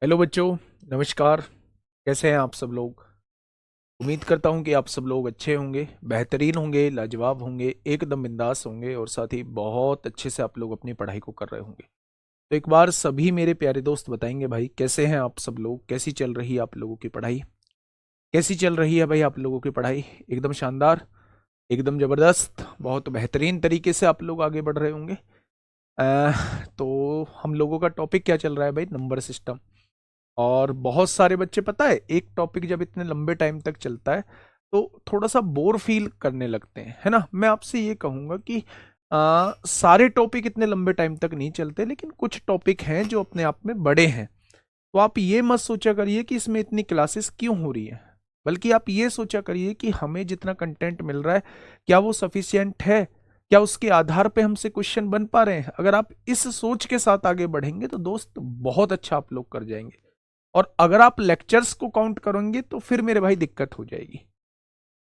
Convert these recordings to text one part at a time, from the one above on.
Hello बच्चों, नमस्कार। कैसे हैं आप सब लोग? उम्मीद करता हूं कि आप सब लोग अच्छे होंगे, बेहतरीन होंगे, लाजवाब होंगे, एकदम बिंदास होंगे और साथ ही बहुत अच्छे से आप लोग अपनी पढ़ाई को कर रहे होंगे। तो एक बार सभी मेरे प्यारे दोस्त बताएंगे भाई, कैसे हैं आप सब लोग? कैसी चल रही है आप लोगों की पढ़ाई? कैसी चल रही है भाई आप लोगों की पढ़ाई? एकदम शानदार, एकदम ज़बरदस्त, बहुत बेहतरीन तरीके से आप लोग आगे बढ़ रहे होंगे। तो हम लोगों का टॉपिक क्या चल रहा है भाई? Number system. और बहुत सारे बच्चे, पता है, एक टॉपिक जब इतने लंबे टाइम तक चलता है तो थोड़ा सा बोर फील करने लगते हैं, है ना? मैं आपसे ये कहूंगा कि सारे टॉपिक इतने लंबे टाइम तक नहीं चलते, लेकिन कुछ टॉपिक हैं जो अपने आप में बड़े हैं। तो आप ये मत सोचा करिए कि इसमें इतनी क्लासेस क्यों हो रही है, बल्कि आप ये सोचा करिए कि हमें जितना कंटेंट मिल रहा है, क्या वो सफिशियंट है? क्या उसके आधार पे हमसे क्वेश्चन बन पा रहे हैं? अगर आप इस सोच के साथ आगे बढ़ेंगे तो दोस्त बहुत अच्छा आप लोग कर जाएंगे। और अगर आप लेक्चर्स को काउंट करेंगे तो फिर मेरे भाई दिक्कत हो जाएगी।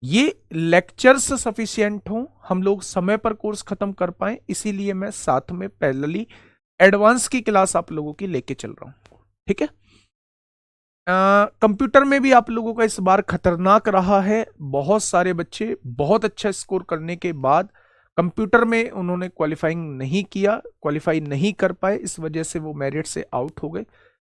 ये लेक्चर्स सफिशिएंट हो, हम लोग समय पर कोर्स खत्म कर पाए, इसीलिए मैं साथ में पैरेलली एडवांस की क्लास आप लोगों की लेके चल रहा हूं। ठीक है? कंप्यूटर में भी आप लोगों का इस बार खतरनाक रहा है। बहुत सारे बच्चे बहुत अच्छा स्कोर करने के बाद कंप्यूटर में उन्होंने क्वालिफाइंग नहीं किया, क्वालिफाई नहीं कर पाए, इस वजह से वो मेरिट से आउट हो गए।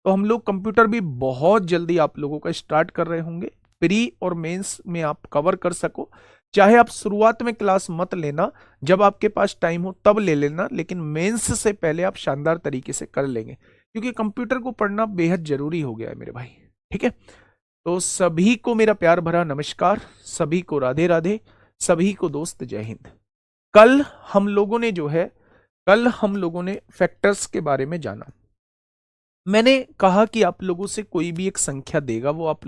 तो हम लोग कंप्यूटर भी बहुत जल्दी आप लोगों का स्टार्ट कर रहे होंगे। प्री और मेंस में आप कवर कर सको। चाहे आप शुरुआत में क्लास मत लेना, जब आपके पास टाइम हो तब ले लेना, लेकिन मेंस से पहले आप शानदार तरीके से कर लेंगे, क्योंकि कंप्यूटर को पढ़ना बेहद जरूरी हो गया है मेरे भाई। ठीक है? तो सभी को मेरा प्यार भरा नमस्कार, सभी को राधे राधे, सभी को दोस्त जय हिंद। कल हम लोगों ने जो है, कल हम लोगों ने फैक्टर्स के बारे में जाना। मैंने कहा कि आप लोगों से कोई भी एक संख्या देगा, वो आप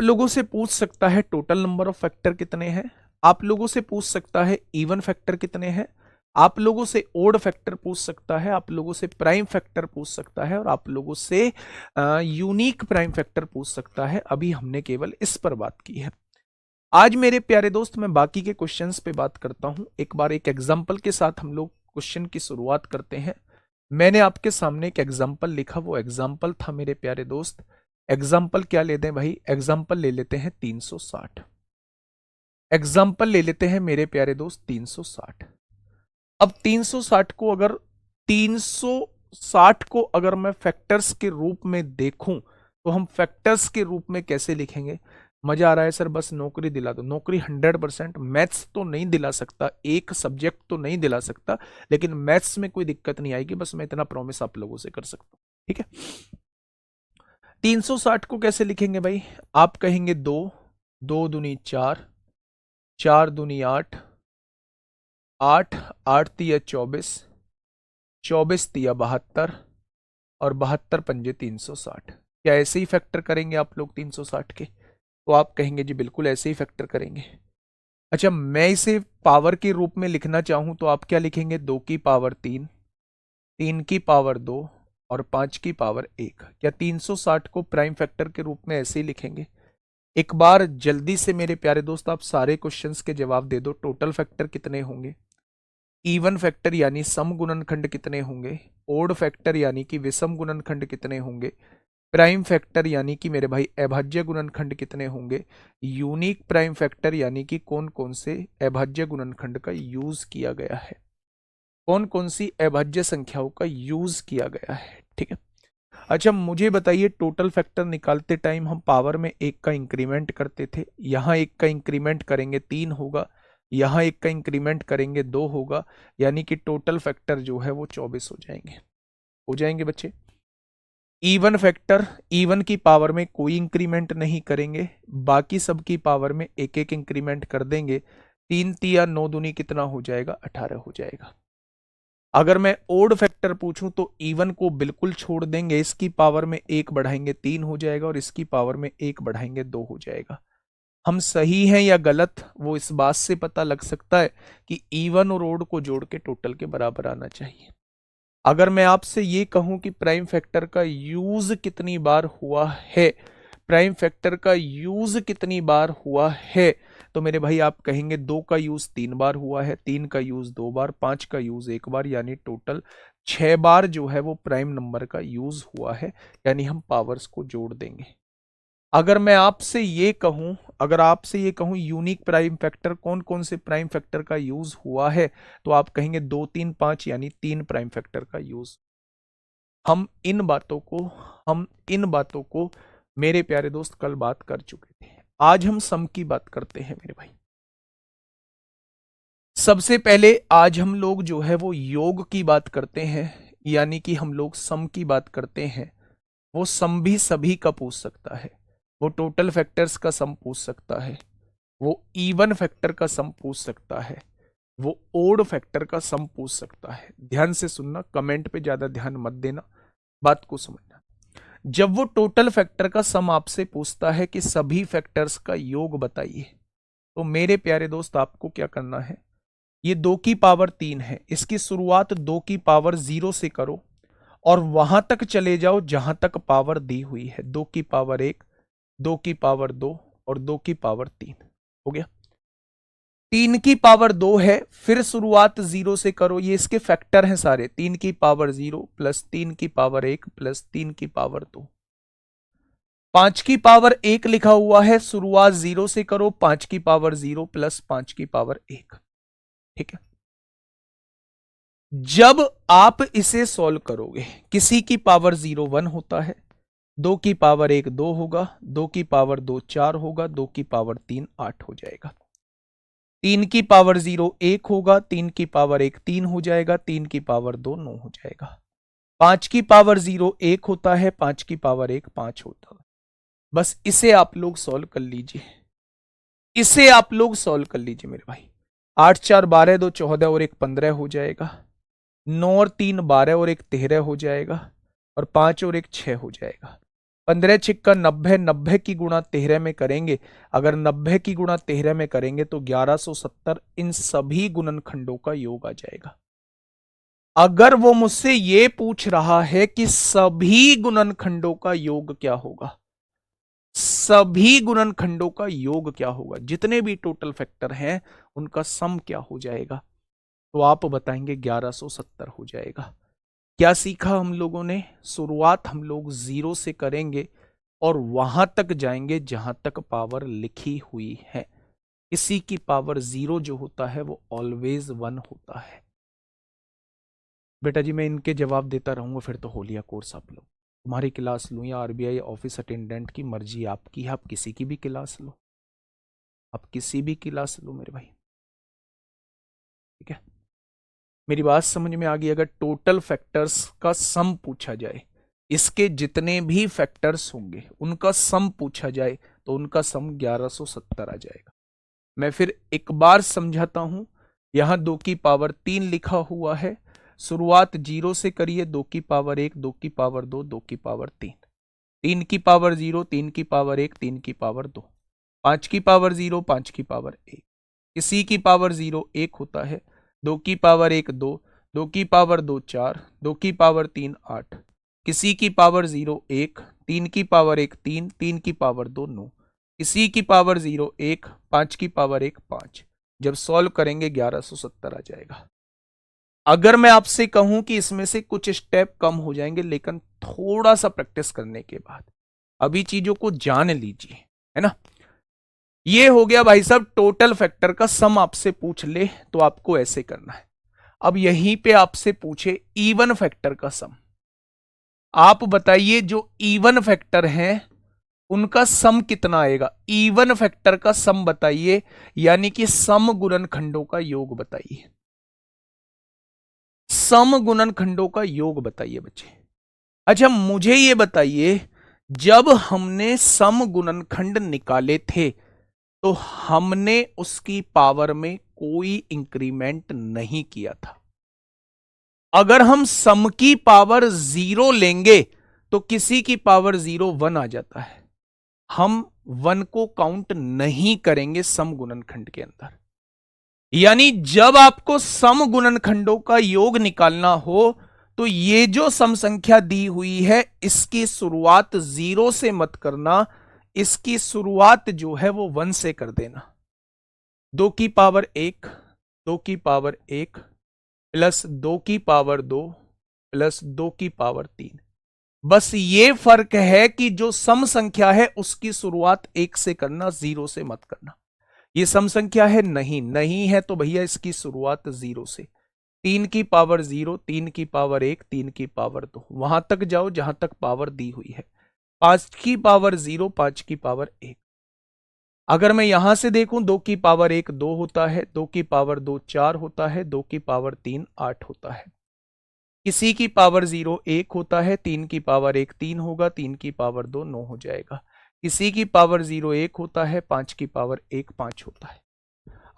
लोगों से पूछ सकता है टोटल नंबर ऑफ फैक्टर कितने हैं, आप लोगों से पूछ सकता है इवन फैक्टर कितने हैं, आप लोगों से ओड फैक्टर पूछ सकता है, आप लोगों से प्राइम फैक्टर पूछ सकता है, और आप लोगों से यूनिक प्राइम फैक्टर पूछ सकता है। अभी हमने केवल इस पर बात की है। आज मेरे प्यारे दोस्त मैं बाकी के क्वेश्चंस पे बात करता हूं। एक बार एक एग्जांपल के साथ हम लोग क्वेश्चन की शुरुआत करते हैं। मैंने आपके सामने एक एग्जाम्पल लिखा, वो एग्जाम्पल था मेरे प्यारे दोस्त, एग्जाम्पल क्या लेते हैं भाई? एग्जाम्पल ले लेते हैं 360। एग्जाम्पल ले लेते हैं मेरे प्यारे दोस्त 360। अब 360 को अगर 360 को अगर मैं फैक्टर्स के रूप में देखूं तो हम फैक्टर्स के रूप में कैसे लिखेंगे? मजा आ रहा है सर, बस नौकरी दिला दो। नौकरी 100%। मैथ्स तो नहीं दिला सकता, एक सब्जेक्ट तो नहीं दिला सकता, लेकिन मैथ्स में कोई दिक्कत नहीं आएगी, बस मैं इतना प्रॉमिस आप लोगों से कर सकता हूं। ठीक है? 360 को कैसे लिखेंगे भाई? आप कहेंगे दो, दो दूनी चार, चार दूनी आठ, आठ, आठ तिया 24, 24 तिया 72, और 72 पंजे 360। क्या ऐसे ही फैक्टर करेंगे आप लोग 360 के? तो आप कहेंगे जी बिल्कुल ऐसे ही फैक्टर करेंगे। अच्छा, मैं इसे पावर के रूप में लिखना चाहूं तो आप क्या लिखेंगे? 2 की पावर 3, 3 की पावर 2, और 5 की पावर 1। क्या 360 को प्राइम फैक्टर के रूप में ऐसे ही लिखेंगे? एक बार जल्दी से मेरे प्यारे दोस्त आप सारे क्वेश्चंस के जवाब दे दो। टोटल फैक्टर कितने होंगे? इवन फैक्टर यानी सम गुणनखंड कितने होंगे? ओड फैक्टर यानी कि विषम गुणनखंड कितने होंगे? प्राइम फैक्टर यानी कि मेरे भाई अभाज्य गुणनखंड कितने होंगे? यूनिक प्राइम फैक्टर यानी कि कौन कौन से अभाज्य गुणनखंड का यूज किया गया है, कौन कौन सी अभाज्य संख्याओं का यूज किया गया है। ठीक है? अच्छा, मुझे बताइए, टोटल फैक्टर निकालते टाइम हम पावर में एक का इंक्रीमेंट करते थे, यहां एक का इंक्रीमेंट करेंगे 3 होगा, यहां एक का इंक्रीमेंट करेंगे 2 होगा, यानी कि टोटल फैक्टर जो है वो 24 हो जाएंगे बच्चे। इवन फैक्टर, इवन की पावर में कोई इंक्रीमेंट नहीं करेंगे, बाकी सब की पावर में एक एक इंक्रीमेंट कर देंगे। 3 तिया 9 दूनी कितना हो जाएगा? 18 हो जाएगा। अगर मैं ओड फैक्टर पूछूं तो इवन को बिल्कुल छोड़ देंगे, इसकी पावर में एक बढ़ाएंगे 3 हो जाएगा, और इसकी पावर में एक बढ़ाएंगे 2 हो जाएगा। हम सही हैं या गलत वो इस बात से पता लग सकता है कि इवन और ओड को जोड़ के टोटल के बराबर आना चाहिए। अगर मैं आपसे ये कहूं कि प्राइम फैक्टर का यूज कितनी बार हुआ है, प्राइम फैक्टर का यूज कितनी बार हुआ है, तो मेरे भाई आप कहेंगे 2 का यूज 3 बार हुआ है, 3 का यूज 2 बार, 5 का यूज 1 बार, यानी टोटल 6 बार जो है वो प्राइम नंबर का यूज हुआ है, यानी हम पावर्स को जोड़ देंगे। अगर मैं आपसे ये कहूं, अगर आपसे ये कहूं यूनिक प्राइम फैक्टर कौन कौन से प्राइम फैक्टर का यूज हुआ है, तो आप कहेंगे 2 3 5, यानी 3 प्राइम फैक्टर का यूज। हम इन बातों को मेरे प्यारे दोस्त कल बात कर चुके थे। आज हम सम की बात करते हैं मेरे भाई। सबसे पहले आज हम लोग जो है वो योग की बात करते हैं, यानी कि हम लोग सम की बात करते हैं। वो सम भी सभी का पूछ सकता है, वो टोटल फैक्टर्स का सम पूछ सकता है, वो इवन फैक्टर का सम पूछ सकता है, वो ओड फैक्टर का सम पूछ सकता है। ध्यान से सुनना, कमेंट पे ज्यादा ध्यान मत देना, बात को समझना। जब वो टोटल फैक्टर का सम आपसे पूछता है कि सभी फैक्टर्स का योग बताइए, तो मेरे प्यारे दोस्त आपको क्या करना है, ये 2 की पावर 3 है, इसकी शुरुआत 2 की पावर 0 से करो और वहां तक चले जाओ जहां तक पावर दी हुई है। 2 की पावर 1, 2 की पावर 2 और 2 की पावर 3 हो गया। 3 की पावर 2 है, फिर शुरुआत 0 से करो, ये इसके फैक्टर हैं सारे। 3 की पावर 0 प्लस 3 की पावर 1 प्लस 3 की पावर 2। 5 की पावर 1 लिखा हुआ है, शुरुआत 0 से करो, 5 की पावर 0 प्लस 5 की पावर 1। ठीक है। जब आप इसे सॉल्व करोगे, किसी की पावर 0 1 होता है, 2 की पावर 1 2 होगा, 2 की पावर 2 4 होगा, 2 की पावर 3 8 हो जाएगा। 3 की पावर 0 1 होगा, 3 की पावर 1 3 हो जाएगा, 3 की पावर 2 9 हो जाएगा। 5 की पावर 0 1 होता है, 5 की पावर 1 5 होता है। बस इसे आप लोग सॉल्व कर लीजिए, इसे आप लोग सॉल्व कर लीजिए मेरे भाई। 8 4 12, 2 14 और 1 15 हो जाएगा। 9 और 3 12 और 1 13 हो जाएगा, और 5 और 1 6 हो जाएगा। 15 छिक्का 90, 90 की गुणा 13 में करेंगे, अगर 90 की गुणा 13 में करेंगे तो 1170 इन सभी गुणनखंडों का योग आ जाएगा। अगर वो मुझसे ये पूछ रहा है कि सभी गुणनखंडों का योग क्या होगा, सभी गुणनखंडों का योग क्या होगा, जितने भी टोटल फैक्टर हैं उनका सम क्या हो जाएगा, तो आप बताएंगे 1170 हो जाएगा। क्या सीखा हम लोगों ने, शुरुआत हम लोग 0 से करेंगे और वहां तक जाएंगे जहां तक पावर लिखी हुई है। इसी की पावर 0 जो होता है वो ऑलवेज 1 होता है। बेटा जी मैं इनके जवाब देता रहूंगा फिर तो हो लिया कोर्स आप लोग। तुम्हारी क्लास लूं या आरबीआई ऑफिस अटेंडेंट की मर्जी आपकी है, आप किसी की भी क्लास लो, आप किसी भी क्लास लो मेरे भाई। ठीक है, मेरी बात समझ में आ गई। अगर टोटल फैक्टर्स का सम पूछा जाए, इसके जितने भी फैक्टर्स होंगे उनका सम पूछा जाए, तो उनका सम 1170 आ जाएगा। मैं फिर एक बार समझाता हूं, यहां 2 की पावर 3 लिखा हुआ है, शुरुआत 0 से करिए, 2 की पावर 1, 2 की पावर 2, 2 की पावर 3, 3 की पावर 0, 3 की पावर 1, 3 की पावर 2, 5 की पावर 0, 5 की पावर 1, किसी की पावर 0 1 होता है, 2 की पावर 1 2, 2 की पावर 2 4, 2 की पावर 3 8, किसी की पावर 0 1, 3 की पावर 1 3, 3 की पावर 2 9, किसी की पावर 0 1, 5 की पावर 1 5। जब सॉल्व करेंगे 1170 आ जाएगा। अगर मैं आपसे कहूं कि इसमें से कुछ स्टेप कम हो जाएंगे, लेकिन थोड़ा सा प्रैक्टिस करने के बाद, अभी चीजों को जान लीजिए, है ना। ये हो गया भाई साहब टोटल फैक्टर का सम आपसे पूछ ले तो आपको ऐसे करना है। अब यहीं पे आपसे पूछे इवन फैक्टर का सम, आप बताइए जो इवन फैक्टर हैं उनका सम कितना आएगा। इवन फैक्टर का सम बताइए, यानी कि सम गुणनखंडों का योग बताइए, सम गुणनखंडों का योग बताइए बच्चे। अच्छा मुझे ये बताइए, जब हमने सम गुणनखंड निकाले थे तो हमने उसकी पावर में कोई इंक्रीमेंट नहीं किया था। अगर हम सम की पावर 0 लेंगे तो किसी की पावर 0 1 आ जाता है, हम 1 को काउंट नहीं करेंगे सम गुणनखंड के अंदर। यानी जब आपको सम गुणनखंडों का योग निकालना हो तो ये जो सम संख्या दी हुई है इसकी शुरुआत 0 से मत करना, इसकी शुरुआत जो है वो 1 से कर देना। 2 की पावर 1, 2 की पावर 1 प्लस 2 की पावर 2 प्लस 2 की पावर 3। बस ये फर्क है कि जो सम संख्या है उसकी शुरुआत 1 से करना, 0 से मत करना। ये सम संख्या है, नहीं है तो भैया इसकी शुरुआत 0 से। 3 की पावर 0, 3 की पावर 1, 3 की पावर 2, वहां तक जाओ जहां तक पावर दी हुई है। 5 की पावर 0, 5 की पावर 1। अगर मैं यहां से देखूं 2 की पावर 1 2 होता है, 2 की पावर 2 4 होता है, 2 की पावर 3 8 होता है। किसी की पावर 0 1 होता है, 3 की पावर 1 3 होगा, 3 की पावर 2 9 हो जाएगा। किसी की पावर 0 1 होता है, 5 की पावर 1 5 होता है।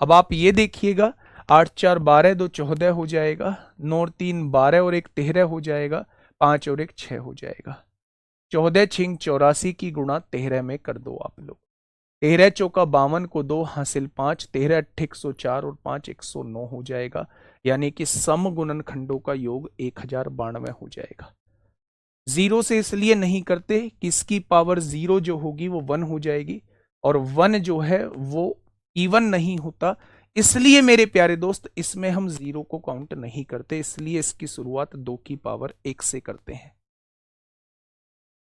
अब आप ये देखिएगा, 8 4 12, 2 14 हो जाएगा, 9 और 3 12 और 1 13 हो जाएगा, 5 और 1 6 हो जाएगा। 14 छिंग 84 की गुणा 13 में कर दो आप लोग। 13 चौका 52 को 2 हासिल 5, 13 अट्ठे 104 और 5 109 हो जाएगा। यानी कि सम गुणनखंडों का योग 1092 हो जाएगा। 0 से इसलिए नहीं करते कि इसकी पावर 0 जो होगी वो 1 हो जाएगी, और 1 जो है वो इवन नहीं होता, इसलिए मेरे प्यारे दोस्त इसमें हम 0 को काउंट नहीं करते, इसलिए इसकी शुरुआत 2 की पावर 1 से करते हैं।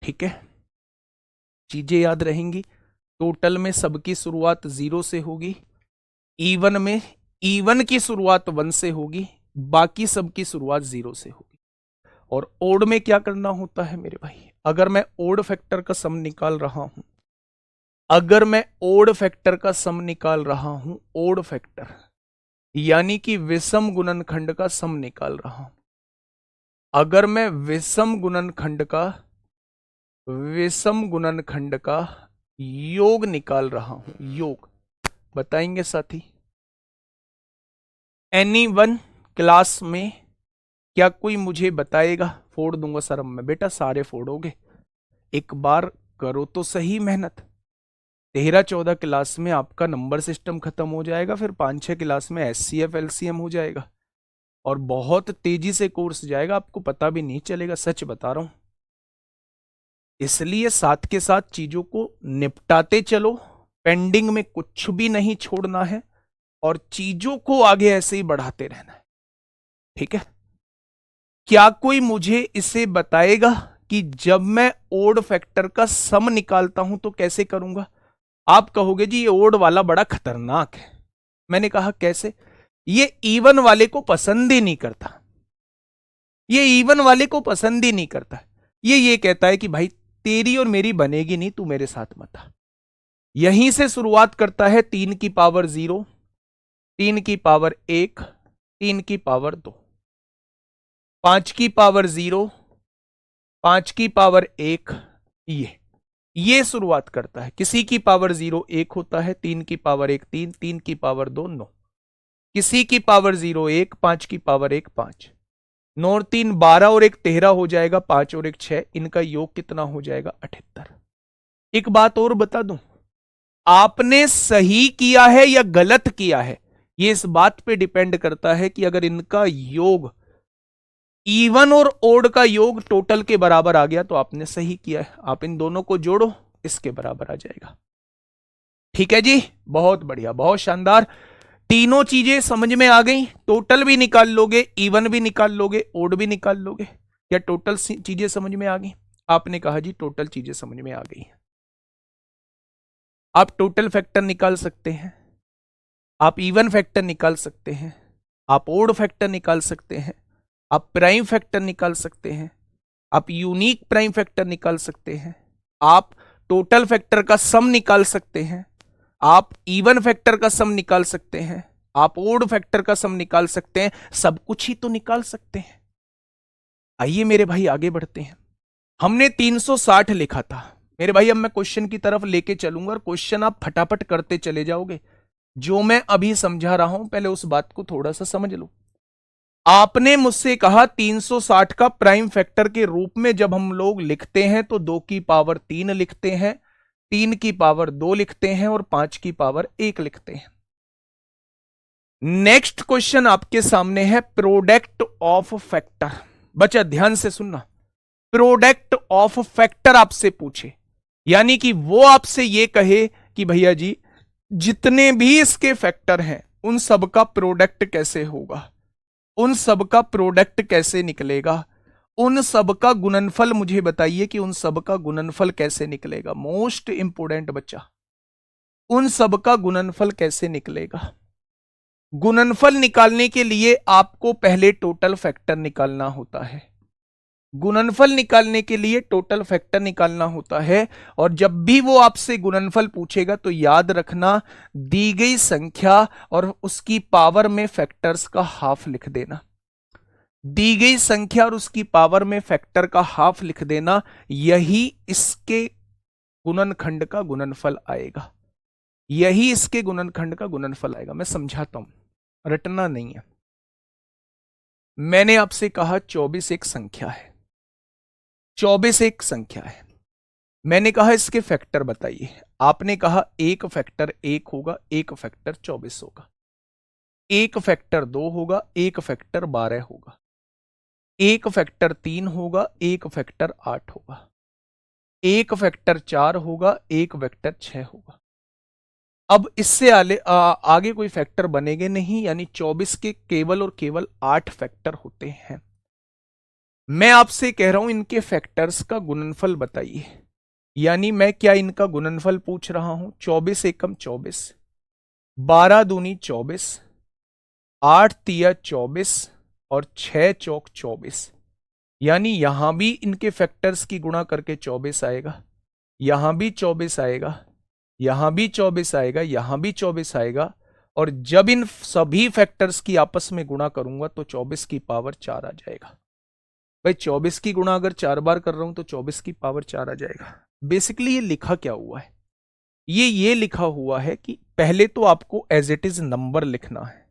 ठीक है, चीजें याद रहेंगी। टोटल में सबकी शुरुआत 0 से होगी, इवन में इवन की शुरुआत 1 से होगी, बाकी सबकी शुरुआत 0 से होगी। और ओड में क्या करना होता है मेरे भाई, अगर मैं ओड फैक्टर का सम निकाल रहा हूं, अगर मैं ओड फैक्टर का सम निकाल रहा हूं, ओड फैक्टर यानी कि विषम गुणनखंड का सम निकाल रहा हूं, अगर मैं विषम गुणनखंड का योग निकाल रहा हूं, योग बताएंगे साथी। एनीवन क्लास में क्या कोई मुझे बताएगा? फोड़ दूंगा सर मैं। बेटा सारे फोड़ोगे, एक बार करो तो सही मेहनत। 13-14 क्लास में आपका नंबर सिस्टम खत्म हो जाएगा, फिर 5-6 क्लास में एचसीएफ एलसीएम हो जाएगा, और बहुत तेजी से कोर्स जाएगा, आपको पता भी नहीं चलेगा, सच बता रहा हूं। इसलिए साथ के साथ चीजों को निपटाते चलो, पेंडिंग में कुछ भी नहीं छोड़ना है, और चीजों को आगे ऐसे ही बढ़ाते रहना है। ठीक है, क्या कोई मुझे इसे बताएगा कि जब मैं ओड फैक्टर का सम निकालता हूं तो कैसे करूंगा? आप कहोगे जी ये ओड वाला बड़ा खतरनाक है। मैंने कहा कैसे? ये इवन वाले को पसंद ही नहीं करता, ये इवन वाले को पसंद ही नहीं करता। ये कहता है कि भाई तेरी और मेरी बनेगी नहीं, तू मेरे साथ मत आ। यहीं से शुरुआत करता है 3 की पावर 0, 3 की पावर 1, 3 की पावर 2, 5 की पावर 0, 5 की पावर 1, ये शुरुआत करता है। किसी की पावर 0 1 होता है, 3 की पावर 1 3, 3 की पावर 2 9, किसी की पावर 0 1, 5 की पावर 1 5, 9 और 3 12 और 1 13 हो जाएगा, 5 और 1 6, इनका योग कितना हो जाएगा? 78। एक बात और बता दूं, आपने सही किया है या गलत किया है, ये इस बात पे डिपेंड करता है कि अगर इनका योग इवन और ओड का योग टोटल के बराबर आ गया तो आपने सही किया है। आप इन दोनों को जोड़ो, इसके बराबर आ जाएगा। ठीक है जी, बहुत बढ़िया, बहुत शानदार। तीनों चीजें समझ में आ गई। टोटल भी निकाल लोगे, इवन भी निकाल लोगे, ओड भी निकाल लोगे। क्या टोटल चीजें समझ में आ गई? आपने कहा जी टोटल चीजें समझ में आ गई। आप टोटल फैक्टर निकाल सकते हैं, आप इवन फैक्टर निकाल सकते हैं, आप ओड फैक्टर निकाल सकते हैं, आप प्राइम फैक्टर निकाल सकते हैं, आप यूनिक प्राइम फैक्टर निकाल सकते हैं, आप टोटल फैक्टर का सम निकाल सकते हैं, आप इवन फैक्टर का सम निकाल सकते हैं, आप ओड फैक्टर का सम निकाल सकते हैं, सब कुछ ही तो निकाल सकते हैं। आइए मेरे भाई आगे बढ़ते हैं। हमने 360 लिखा था मेरे भाई, अब मैं क्वेश्चन की तरफ लेके चलूंगा और क्वेश्चन आप फटाफट करते चले जाओगे। जो मैं अभी समझा रहा हूं पहले उस बात को थोड़ा सा समझ लो। आपने मुझसे कहा 360 का प्राइम फैक्टर के रूप में जब हम लोग लिखते हैं तो 2 की पावर 3 लिखते हैं, 3 की पावर 2 लिखते हैं और 5 की पावर 1 लिखते हैं। नेक्स्ट क्वेश्चन आपके सामने है प्रोडक्ट ऑफ फैक्टर। बच्चा ध्यान से सुनना, प्रोडक्ट ऑफ फैक्टर आपसे पूछे, यानी कि वो आपसे ये कहे कि भैया जी जितने भी इसके फैक्टर हैं उन सब का प्रोडक्ट कैसे होगा, उन सब का प्रोडक्ट कैसे निकलेगा, उन सब का गुणनफल मुझे बताइए कि उन सब का गुणनफल कैसे निकलेगा। मोस्ट इंपोर्टेंट बच्चा, उन सब का गुणनफल कैसे निकलेगा। गुणनफल निकालने के लिए आपको पहले टोटल फैक्टर निकालना होता है। गुणनफल निकालने के लिए टोटल फैक्टर निकालना होता है। और जब भी वो आपसे गुणनफल पूछेगा तो याद रखना, दी गई संख्या और उसकी पावर में फैक्टर्स का हाफ लिख देना। दी गई संख्या और उसकी पावर में फैक्टर का हाफ लिख देना, यही इसके गुणनखंड का गुणनफल आएगा। यही इसके गुणनखंड का गुणनफल आएगा। मैं समझाता हूं, रटना नहीं है। मैंने आपसे कहा 24 एक संख्या है, 24 एक संख्या है। मैंने कहा इसके फैक्टर बताइए। आपने कहा एक फैक्टर 1 होगा, एक फैक्टर 24 होगा, एक फैक्टर 2 होगा, एक फैक्टर 12 होगा, एक फैक्टर 3 होगा, एक फैक्टर 8 होगा, एक फैक्टर 4 होगा, एक फैक्टर 6 होगा। अब इससे आगे कोई फैक्टर बनेंगे नहीं, यानी 24 के केवल और केवल 8 फैक्टर होते हैं। मैं आपसे कह रहा हूं इनके फैक्टर्स का गुणनफल बताइए। यानी मैं क्या इनका गुणनफल पूछ रहा हूं। 24 एकम 24, 12 दूनी 24, 8 तिया 24 और 6 चौक 24। यानी यहां भी इनके फैक्टर्स की गुणा करके 24 आएगा, यहां भी 24 आएगा, यहां भी 24 आएगा, यहां भी 24 आएगा। और जब इन सभी फैक्टर्स की आपस में गुणा करूंगा तो 24 की पावर 4 आ जाएगा। भाई 24 की गुणा अगर 4 बार कर रहा हूं तो 24 की पावर 4 आ जाएगा। बेसिकली ये लिखा क्या हुआ है, ये लिखा हुआ है कि पहले तो आपको एज इट इज नंबर लिखना है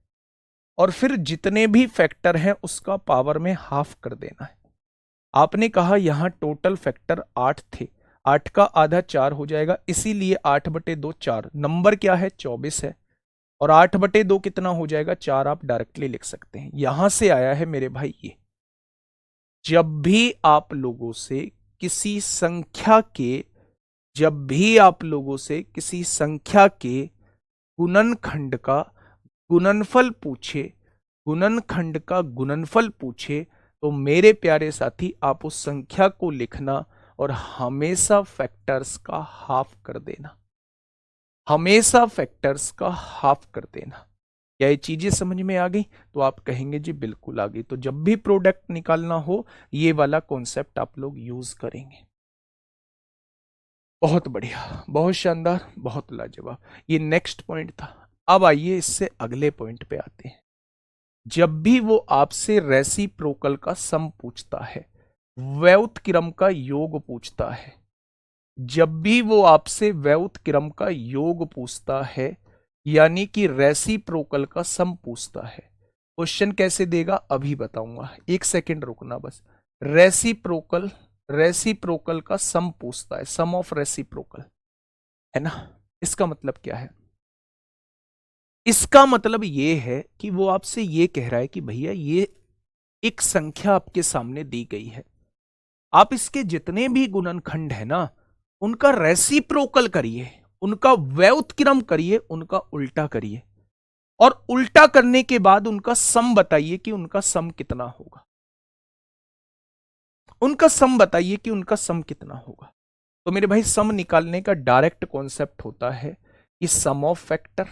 और फिर जितने भी फैक्टर हैं उसका पावर में हाफ कर देना है। आपने कहा यहां टोटल फैक्टर 8 थे, 8 का आधा 4 हो जाएगा, इसीलिए 8/2 4। नंबर क्या है 24 है, और 8/2 कितना हो जाएगा 4। आप डायरेक्टली लिख सकते हैं। यहां से आया है मेरे भाई ये। जब भी आप लोगों से किसी संख्या के जब भी आप लोगों से किसी संख्या के गुणनखंड का गुणनफल पूछे, गुणनखंड का गुणनफल पूछे, तो मेरे प्यारे साथी आप उस संख्या को लिखना और हमेशा फैक्टर्स का हाफ कर देना। हमेशा फैक्टर्स का हाफ कर देना। क्या ये चीजें समझ में आ गई? तो आप कहेंगे जी बिल्कुल आ गई। तो जब भी प्रोडक्ट निकालना हो ये वाला कॉन्सेप्ट आप लोग यूज करेंगे। बहुत बढ़िया, बहुत शानदार, बहुत लाजवाब। ये नेक्स्ट पॉइंट था। अब आइए इससे अगले पॉइंट पे आते हैं। जब भी वो आपसे रेसिप्रोकल का सम पूछता है, व्युत्क्रम का योग पूछता है, जब भी वो आपसे व्युत्क्रम का योग पूछता है, यानी कि रेसिप्रोकल का सम पूछता है, क्वेश्चन कैसे देगा अभी बताऊंगा, एक सेकंड रुकना बस। रेसिप्रोकल का सम पूछता है, सम ऑफ रेसिप्रोकल, है ना। इसका मतलब क्या है? इसका मतलब यह है कि वो आपसे ये कह रहा है कि भैया ये एक संख्या आपके सामने दी गई है, आप इसके जितने भी गुणनखंड है ना उनका रेसिप्रोकल करिए, उनका व्युत्क्रम करिए, उनका उल्टा करिए, और उल्टा करने के बाद उनका सम बताइए कि उनका सम कितना होगा। उनका सम बताइए कि उनका सम कितना होगा। तो मेरे भाई सम निकालने का डायरेक्ट कॉन्सेप्ट होता है कि सम ऑफ फैक्टर,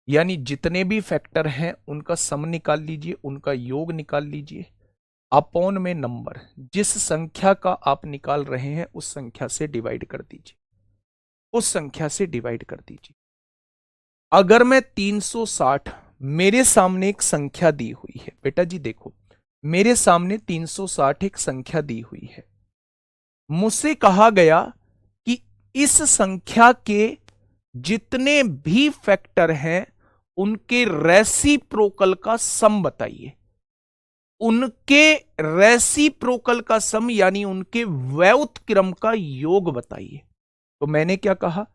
यानी जितने भी फैक्टर हैं उनका सम निकाल लीजिए, उनका योग निकाल लीजिए, अपॉन में नंबर, जिस संख्या का आप निकाल रहे हैं उस संख्या से डिवाइड कर दीजिए, उस संख्या से डिवाइड कर दीजिए। अगर मैं 360, मेरे सामने एक संख्या दी हुई है, बेटा जी देखो मेरे सामने 360 एक संख्या दी हुई है, मुझसे कहा गया कि इस संख्या के जितने भी फैक्टर हैं उनके रेसिप्रोकल का सम बताइए, उनके रेसिप्रोकल का सम यानी उनके व्युत्क्रम का योग बताइए। तो मैंने क्या कहा,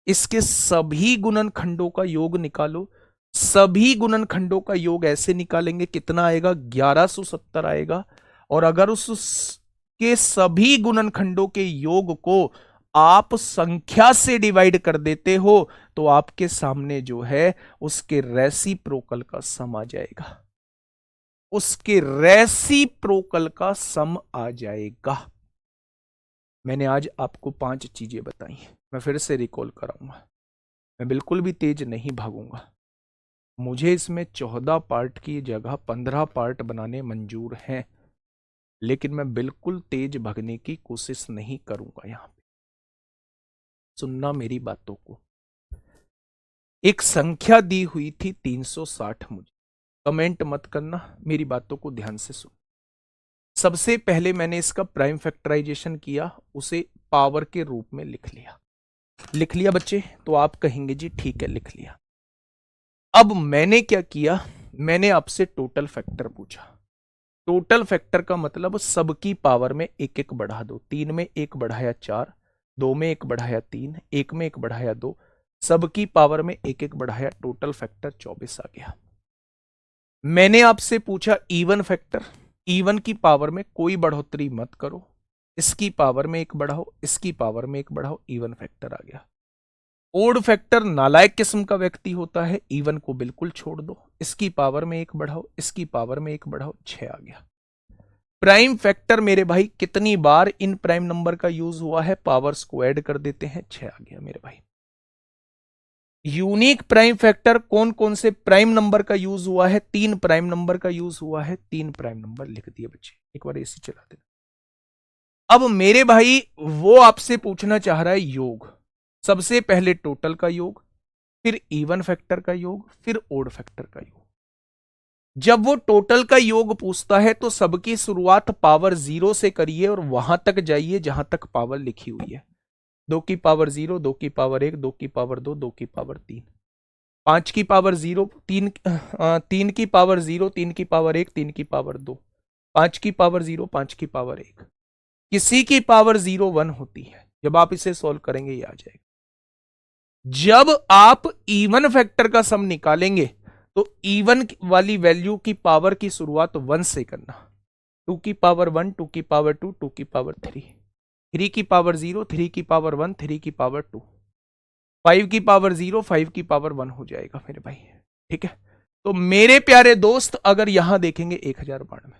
इसके सभी गुणनखंडों का योग निकालो। सभी गुणनखंडों का योग ऐसे निकालेंगे कितना आएगा 1170 आएगा। और अगर उसके सभी गुणनखंडों के योग को आप संख्या से डिवाइड कर देते हो तो आपके सामने जो है उसके रेसिप्रोकल का सम आ जाएगा। उसके रेसिप्रोकल का सम आ जाएगा। मैंने आज आपको 5 चीजें बताई, मैं फिर से रिकॉल कराऊंगा। मैं बिल्कुल भी तेज नहीं भागूंगा। मुझे इसमें 14 पार्ट की जगह 15 पार्ट बनाने मंजूर हैं, लेकिन मैं बिल्कुल तेज भागने की कोशिश नहीं करूंगा। यहां पे सुनना मेरी बातों को। एक संख्या दी हुई थी 360। मुझे कमेंट मत करना, मेरी बातों को ध्यान से सुन। सबसे पहले मैंने इसका प्राइम फैक्टराइजेशन किया, उसे पावर के रूप में लिख लिया। लिख लिया बच्चे? तो आप कहेंगे जी ठीक है लिख लिया। अब मैंने क्या किया, मैंने आपसे टोटल फैक्टर पूछा। टोटल फैक्टर का मतलब सबकी पावर में एक एक बढ़ा दो। 3 में 1 बढ़ाया 4, 2 में 1 बढ़ाया 3, 1 में 1 बढ़ाया 2, सबकी पावर में एक एक बढ़ाया, टोटल फैक्टर 24 आ गया। मैंने आपसे पूछा इवन फैक्टर। इवन की पावर में कोई बढ़ोतरी मत करो, इसकी पावर में 1 बढ़ाओ, इसकी पावर में 1 बढ़ाओ, इवन फैक्टर आ गया। ओड फैक्टर नालायक किस्म का व्यक्ति होता है, इवन को बिल्कुल छोड़ दो, इसकी पावर में 1 बढ़ाओ, इसकी पावर में 1 बढ़ाओ, 6 आ गया। प्राइम फैक्टर मेरे भाई कितनी बार इन प्राइम नंबर का यूज हुआ है, पावर्स को ऐड कर देते हैं, 6 आ गया मेरे भाई। यूनिक प्राइम फैक्टर कौन कौन से प्राइम नंबर का यूज हुआ है, 3 प्राइम नंबर का यूज हुआ है, 3 प्राइम नंबर लिख दिए बच्चे। एक बार एसी चला देना। अब मेरे भाई वो आपसे पूछना चाह रहा है योग। सबसे पहले टोटल का योग, फिर इवन फैक्टर का योग, फिर ओड फैक्टर का योग। जब वो टोटल का योग पूछता है तो सबकी शुरुआत पावर 0 से करिए और वहां तक जाइए जहां तक पावर लिखी हुई है। 2 की पावर 0, 2 की पावर 1, 2 की पावर 2, 2 की पावर 3, 5 की पावर 0, 3 की पावर 0, 3 की पावर 1, 3 की पावर 2, 5 की पावर 0, 5 की पावर 1। किसी की पावर 0 1 होती है। जब आप इसे सॉल्व करेंगे ये आ जाएगा। जब आप इवन फैक्टर का सम निकालेंगे तो इवन वाली वैल्यू की पावर की शुरुआत 1 से करना। 2 की पावर 1, 2 की पावर 2, 2 की पावर 3, 3 की पावर 0, 3 की पावर 1, 3 की पावर 2, 5 की पावर 0, 5 की पावर 1 हो जाएगा मेरे भाई। ठीक है, तो मेरे प्यारे दोस्त अगर यहां देखेंगे 1092,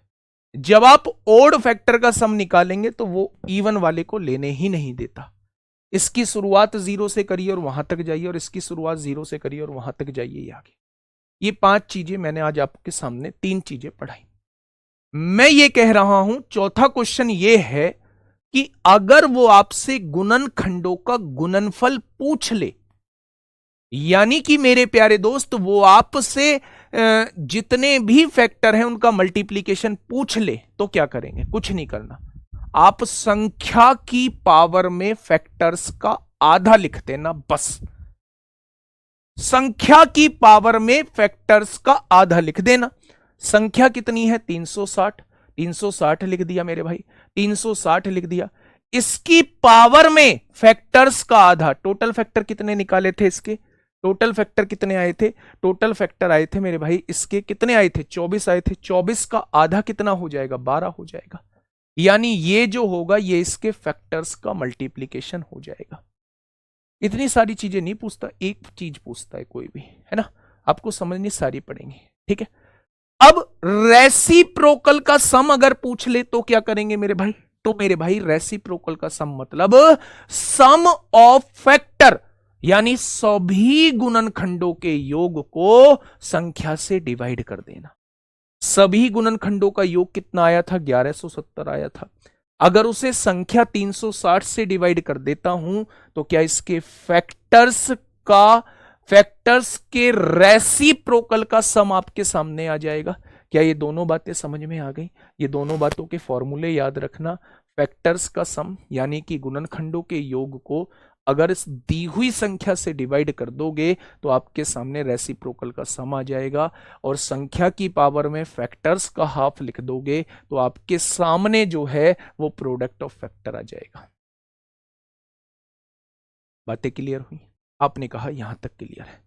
जब आप ओड फैक्टर का सम निकालेंगे तो वो इवन वाले को लेने ही नहीं देता। इसकी शुरुआत 0 से करिए और वहां तक जाइए, और इसकी शुरुआत 0 से करिए और वहां तक जाइए आगे। ये 5 चीजें मैंने आज आपके सामने 3 चीजें पढ़ाई। मैं ये कह रहा हूं चौथा क्वेश्चन ये है कि अगर वो आपसे गुणन खंडों का गुणनफल पूछ ले, यानी कि मेरे प्यारे दोस्त वो आपसे जितने भी फैक्टर हैं उनका मल्टीप्लीकेशन पूछ ले, तो क्या करेंगे? कुछ नहीं करना, आप संख्या की पावर में फैक्टर्स का आधा लिख देना बस। संख्या की पावर में फैक्टर्स का आधा लिख देना। संख्या कितनी है? 360, 360 लिख दिया मेरे भाई, 360 लिख दिया। इसकी पावर में फैक्टर्स का आधा। टोटल फैक्टर कितने निकाले थे इसके? टोटल फैक्टर कितने आए थे? टोटल फैक्टर आए थे मेरे भाई इसके कितने आए थे? 24 आए थे। 24 का आधा कितना हो जाएगा? 12 हो जाएगा। यानी ये जो होगा ये इसके फैक्टर्स का मल्टीप्लीकेशन हो जाएगा। इतनी सारी चीजें नहीं पूछता, एक चीज पूछता है कोई भी, है ना? आपको समझनी सारी पड़ेंगी। ठीक है, अब रेसिप्रोकल का सम अगर पूछ ले तो क्या करेंगे मेरे भाई? तो मेरे भाई रेसिप्रोकल का सम मतलब सम ऑफ फैक्टर, यानी सभी गुणनखंडों के योग को संख्या से डिवाइड कर देना। सभी गुणनखंडों का योग कितना आया था? 1170 आया था। अगर उसे संख्या 360 से डिवाइड कर देता हूं तो क्या इसके फैक्टर्स के रेसिप्रोकल का सम आपके सामने आ जाएगा? क्या ये दोनों बातें समझ में आ गई? ये दोनों बातों के फॉर्मूले याद रखना। फैक्टर्स का सम यानी कि गुणनखंडों के योग को अगर इस दी हुई संख्या से डिवाइड कर दोगे तो आपके सामने रेसिप्रोकल का सम आ जाएगा, और संख्या की पावर में फैक्टर्स का हाफ लिख दोगे तो आपके सामने जो है वो प्रोडक्ट ऑफ फैक्टर आ जाएगा। बातें क्लियर हुई? आपने कहा यहां तक क्लियर है।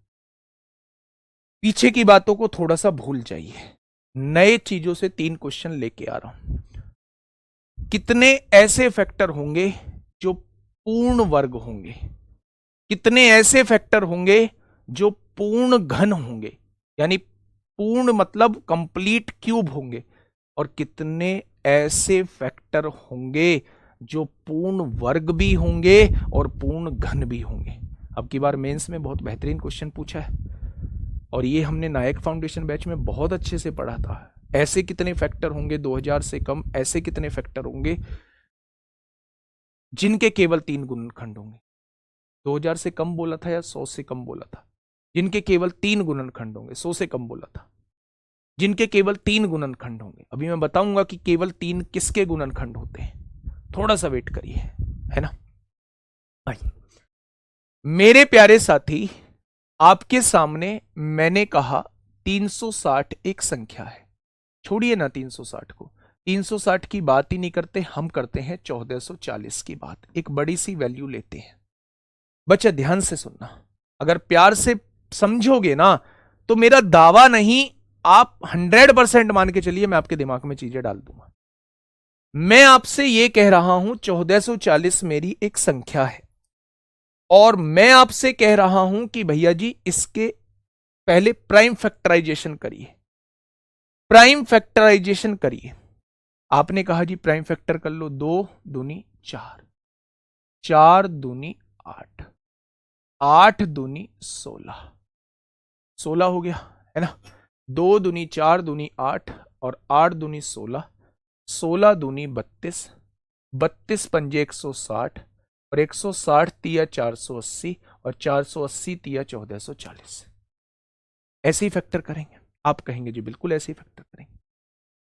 पीछे की बातों को थोड़ा सा भूल जाइए, नए चीजों से 3 क्वेश्चन लेके आ रहा हूं। कितने ऐसे फैक्टर होंगे जो पूर्ण वर्ग होंगे? कितने ऐसे फैक्टर होंगे जो पूर्ण घन होंगे? यानी पूर्ण मतलब कंप्लीट क्यूब होंगे, और कितने ऐसे फैक्टर होंगे जो पूर्ण वर्ग भी होंगे और पूर्ण घन भी होंगे। अब की बार मेंस में बहुत बेहतरीन क्वेश्चन पूछा है, और ये हमने नायक फाउंडेशन बैच में बहुत अच्छे से पढ़ा था। ऐसे कितने फैक्टर होंगे 2000 से कम, ऐसे कितने फैक्टर होंगे जिनके केवल 3 गुणनखंड होंगे। 2000 से कम बोला था या 100 से कम बोला था? जिनके केवल 3 गुणनखंड होंगे। 100 से कम बोला था। जिनके केवल 3 गुणनखंड होंगे। अभी मैं बताऊंगा कि केवल 3 किसके गुणनखंड होते हैं, थोड़ा सा वेट करिए, है ना। आइए मेरे प्यारे साथी, आपके सामने मैंने कहा 360 एक संख्या है। छोड़िए ना 360 को, 360 की बात ही नहीं करते, हम करते हैं 1440 की बात। एक बड़ी सी वैल्यू लेते हैं। बच्चा ध्यान से सुनना, अगर प्यार से समझोगे ना तो मेरा दावा नहीं, आप 100% मान के चलिए, मैं आपके दिमाग में चीजें डाल दूंगा। मैं आपसे यह कह रहा हूं 1440 मेरी एक संख्या है, और मैं आपसे कह रहा हूं कि भैया जी इसके पहले प्राइम फैक्टराइजेशन करिए। प्राइम फैक्टराइजेशन करिए। आपने कहा जी प्राइम फैक्टर कर लो, 2 दूनी 4, 4 दूनी 8, 8 दूनी 16, 16 हो गया, है ना। 2 दूनी 4 दूनी 8 और 8 दूनी 16, 16 दूनी 32, 32 पंजे 160 और 160 तिया 480 और 480 तिया 1440। ऐसे ही फैक्टर करेंगे। आप कहेंगे जी बिल्कुल ऐसे ही फैक्टर करेंगे।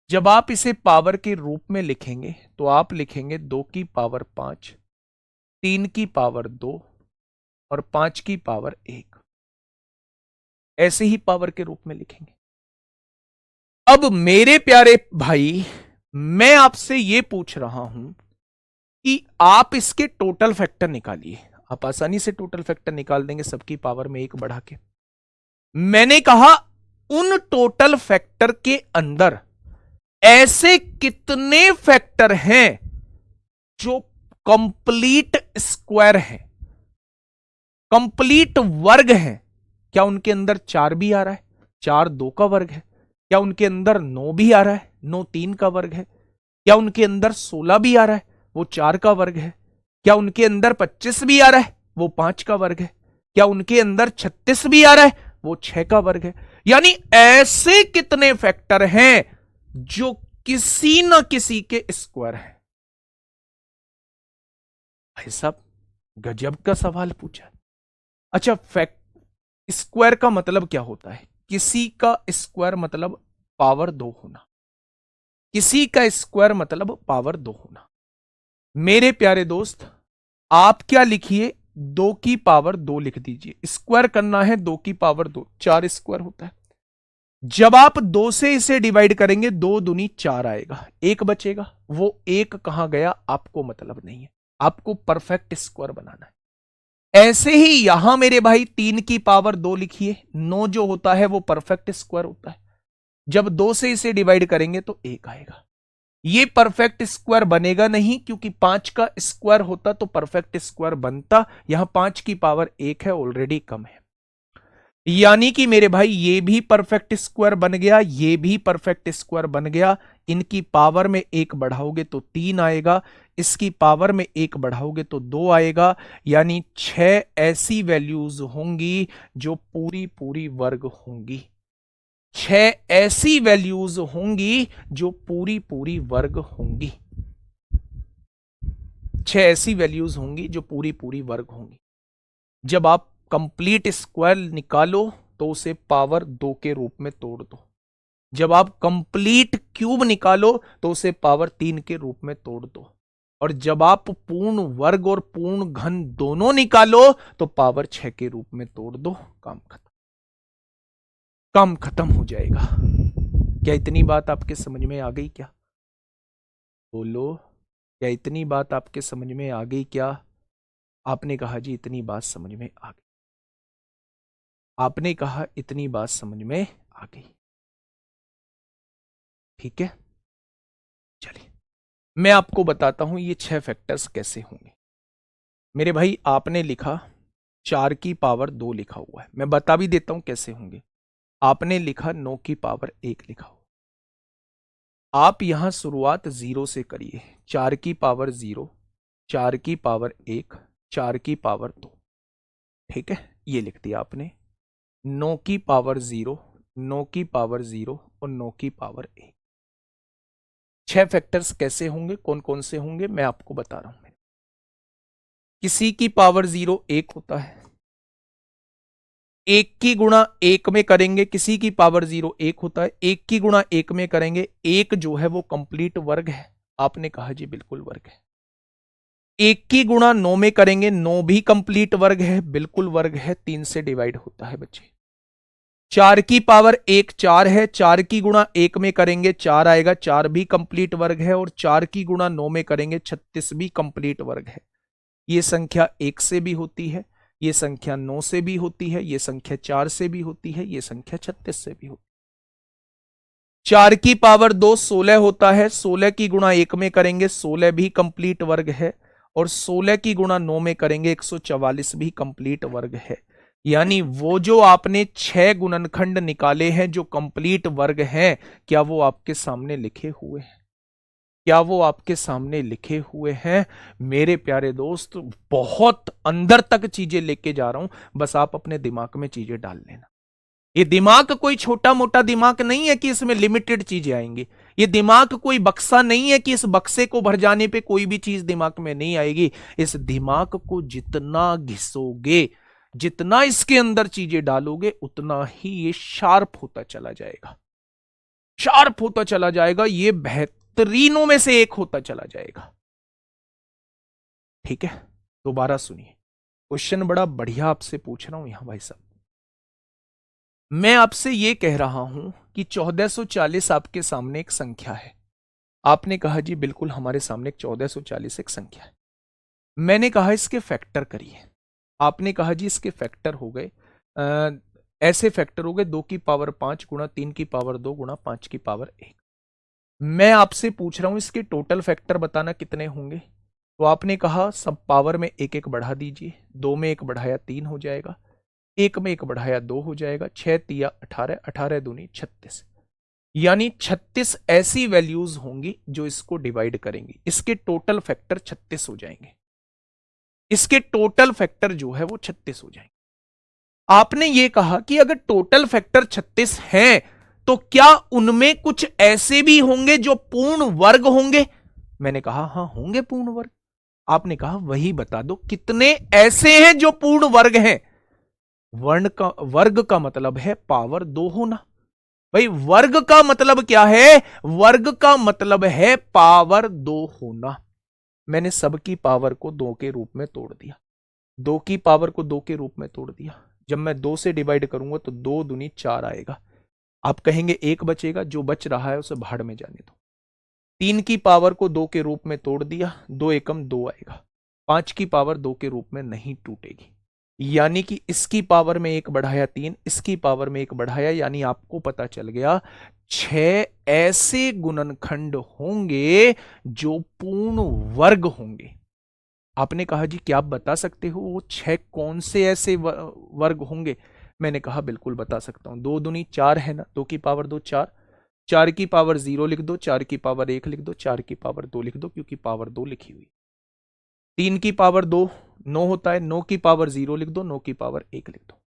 जब आप इसे पावर के रूप में लिखेंगे तो आप लिखेंगे 2 की पावर 5, 3 की पावर 2 और 5 की पावर 1। ऐसे ही पावर के रूप में लिखेंगे। अब मेरे प्यारे भाई, मैं आपसे यह पूछ रहा हूं कि आप इसके टोटल फैक्टर निकालिए। आप आसानी से टोटल फैक्टर निकाल देंगे सबकी पावर में 1 बढ़ा के। मैंने कहा उन टोटल फैक्टर के अंदर ऐसे कितने फैक्टर हैं जो कंप्लीट स्क्वायर हैं, कंप्लीट वर्ग हैं। क्या उनके अंदर 4 भी आ रहा है? 4 2 का वर्ग है। क्या उनके अंदर 9 भी आ रहा है? 9 3 का वर्ग है। क्या उनके अंदर 16 भी आ रहा है? वो 4 का वर्ग है। क्या उनके अंदर 25 भी आ रहा है? वो 5 का वर्ग है। क्या उनके अंदर 36 भी आ रहा है? वो 6 का वर्ग है। यानी ऐसे कितने फैक्टर हैं जो किसी न किसी के स्क्वायर है। भाई साहब गजब का सवाल पूछा। अच्छा, स्क्वायर का मतलब क्या होता है? किसी का स्क्वायर मतलब पावर 2 होना। किसी का स्क्वायर मतलब पावर 2 होना। मेरे प्यारे दोस्त, आप क्या लिखिए, 2 की पावर 2 लिख दीजिए। स्क्वायर करना है 2 की पावर 2, 4 स्क्वायर होता है। जब आप 2 से इसे डिवाइड करेंगे 2 दूनी 4 आएगा, 1 बचेगा। वो 1 कहां गया आपको मतलब नहीं है, आपको परफेक्ट स्क्वायर बनाना है। ऐसे ही यहां मेरे भाई 3 की पावर 2 लिखिए, 9 जो होता है वो परफेक्ट स्क्वायर होता है। जब 2 से इसे डिवाइड करेंगे तो 1 आएगा। ये परफेक्ट स्क्वायर बनेगा नहीं, क्योंकि 5 का स्क्वायर होता तो परफेक्ट स्क्वायर बनता। यहां 5 की पावर 1 है, ऑलरेडी कम है। यानी कि मेरे भाई ये भी परफेक्ट स्क्वायर बन गया, ये भी परफेक्ट स्क्वायर बन गया। इनकी पावर में 1 बढ़ाओगे तो 3 आएगा, इसकी पावर में 1 बढ़ाओगे तो 2 आएगा। यानी 6 ऐसी वैल्यूज होंगी जो पूरी पूरी वर्ग होंगी। 6 ऐसी वैल्यूज होंगी जो पूरी पूरी वर्ग होंगी। 6 ऐसी वैल्यूज होंगी जो पूरी पूरी वर्ग होंगी। जब आप कंप्लीट स्क्वायर निकालो तो उसे पावर 2 के रूप में तोड़ दो। जब आप कंप्लीट क्यूब निकालो तो उसे पावर 3 के रूप में तोड़ दो। और जब आप पूर्ण वर्ग और पूर्ण घन दोनों निकालो तो पावर 6 के रूप में तोड़ दो। काम खत्म, काम खत्म हो जाएगा। क्या इतनी बात आपके समझ में आ गई? क्या बोलो, क्या इतनी बात आपके समझ में आ गई? क्या आपने कहा जी इतनी बात समझ में आ गई? आपने कहा इतनी बात समझ में आ गई। ठीक है, चलिए मैं आपको बताता हूं ये 6 फैक्टर्स कैसे होंगे। मेरे भाई आपने लिखा 4 की पावर 2 लिखा हुआ है, मैं बता भी देता हूं कैसे होंगे। आपने लिखा 9 की पावर 1 लिखा हो। आप यहां शुरुआत 0 से करिए, 4 की पावर 0, 4 की पावर 1, 4 की पावर 2। ठीक है, ये लिख दिया आपने। 9 की पावर 0, 9 की पावर 0 और 9 की पावर 1। 6 फैक्टर्स कैसे होंगे, कौन कौन से होंगे, मैं आपको बता रहा हूं। किसी की पावर 0 1 होता है, 1 की गुणा 1 में करेंगे किसी की पावर 0 1 होता है, 1 की गुणा 1 में करेंगे 1 जो है वो कंप्लीट वर्ग है। आपने कहा जी बिल्कुल वर्ग है। 1 की गुणा 9 में करेंगे 9 भी कंप्लीट वर्ग है, बिल्कुल वर्ग है, 3 से डिवाइड होता है बच्चे। 4 की पावर 1 4 है, 4 की गुणा 1 में करेंगे 4 आएगा, 4 भी कंप्लीट वर्ग है, और 4 की गुणा 9 में करेंगे 36 भी कंप्लीट वर्ग है। ये संख्या 1 से भी होती है, ये संख्या 9 से भी होती है, ये संख्या 4 से भी होती है, ये संख्या 36 से भी होती है। 4 की पावर 2 16 होता है, 16 की गुणा 1 में करेंगे 16 भी कंप्लीट वर्ग है, और 16 की गुणा 9 में करेंगे 144 भी कंप्लीट वर्ग है। यानी वो जो आपने 6 गुणनखंड निकाले हैं जो कंप्लीट वर्ग हैं, क्या वो आपके सामने लिखे हुए हैं? क्या वो आपके सामने लिखे हुए हैं? मेरे प्यारे दोस्त, बहुत अंदर तक चीजें लेके जा रहा हूं, बस आप अपने दिमाग में चीजें डाल लेना। ये दिमाग कोई छोटा मोटा दिमाग नहीं है कि इसमें लिमिटेड चीजें आएंगी। ये दिमाग कोई बक्सा नहीं है कि इस बक्से को भर जाने पे कोई भी चीज दिमाग में नहीं आएगी। इस दिमाग को जितना घिसोगे, जितना इसके अंदर चीजें डालोगे, उतना ही ये शार्प होता चला जाएगा, शार्प होता चला जाएगा, ये बेहतरीनों में से एक होता चला जाएगा। ठीक है, दोबारा सुनिए, क्वेश्चन बड़ा बढ़िया आपसे पूछ रहा हूं यहां भाई साहब। मैं आपसे यह कह रहा हूं कि 1440 आपके सामने एक संख्या है। आपने कहा जी बिल्कुल हमारे सामने 1440 एक संख्या है। मैंने कहा इसके फैक्टर करिए। आपने कहा जी इसके फैक्टर हो गए, ऐसे फैक्टर हो गए 2 की पावर 5 गुणा 3 की पावर 2 गुणा 5 की पावर 1। मैं आपसे पूछ रहा हूं इसके टोटल फैक्टर बताना कितने होंगे। तो आपने कहा सब पावर में एक एक बढ़ा दीजिए, 2 में एक बढ़ाया 3 हो जाएगा, 1 में एक बढ़ाया 2 हो जाएगा, 6 तिया 18, 18 दूनी 36। यानी 36 ऐसी वैल्यूज होंगी जो इसको डिवाइड करेंगी। इसके टोटल फैक्टर 36 हो जाएंगे, इसके टोटल फैक्टर जो है वो 36 हो जाएंगे। आपने ये कहा कि अगर टोटल फैक्टर 36 हैं तो क्या उनमें कुछ ऐसे भी होंगे जो पूर्ण वर्ग होंगे? मैंने कहा हां होंगे पूर्ण वर्ग। आपने कहा वही बता दो कितने ऐसे हैं जो पूर्ण वर्ग हैं। वर्ग का मतलब है पावर 2 होना। भाई वर्ग का मतलब क्या है? वर्ग का मतलब है पावर 2 होना। मैंने सबकी पावर को 2 के रूप में तोड़ दिया, 2 की पावर को 2 के रूप में तोड़ दिया। जब मैं 2 से डिवाइड करूंगा तो 2 दूनी 4 आएगा। आप कहेंगे 1 बचेगा, जो बच रहा है उसे भाड़ में जाने दो। 3 की पावर को 2 के रूप में तोड़ दिया, 2 एकम 2 आएगा। 5 की पावर 2 के रूप में नहीं टूटेगी, यानी कि इसकी पावर में 1 बढ़ाया 3, इसकी पावर में 1 बढ़ाया, यानी आपको पता चल गया 6 ऐसे गुणनखंड होंगे जो पूर्ण वर्ग होंगे। आपने कहा जी क्या आप बता सकते हो वो 6 कौन से ऐसे वर्ग होंगे? मैंने कहा बिल्कुल बता सकता हूं। 2 दूनी 4 है ना, 2 की पावर 2 4, 4 की पावर 0 लिख दो, 4 की पावर 1 लिख दो, 4 की पावर 2 लिख दो क्योंकि पावर 2 लिखी हुई। 3 की पावर 2 9 होता है, 9 की पावर 0 लिख दो, 9 की पावर 1 लिख दो।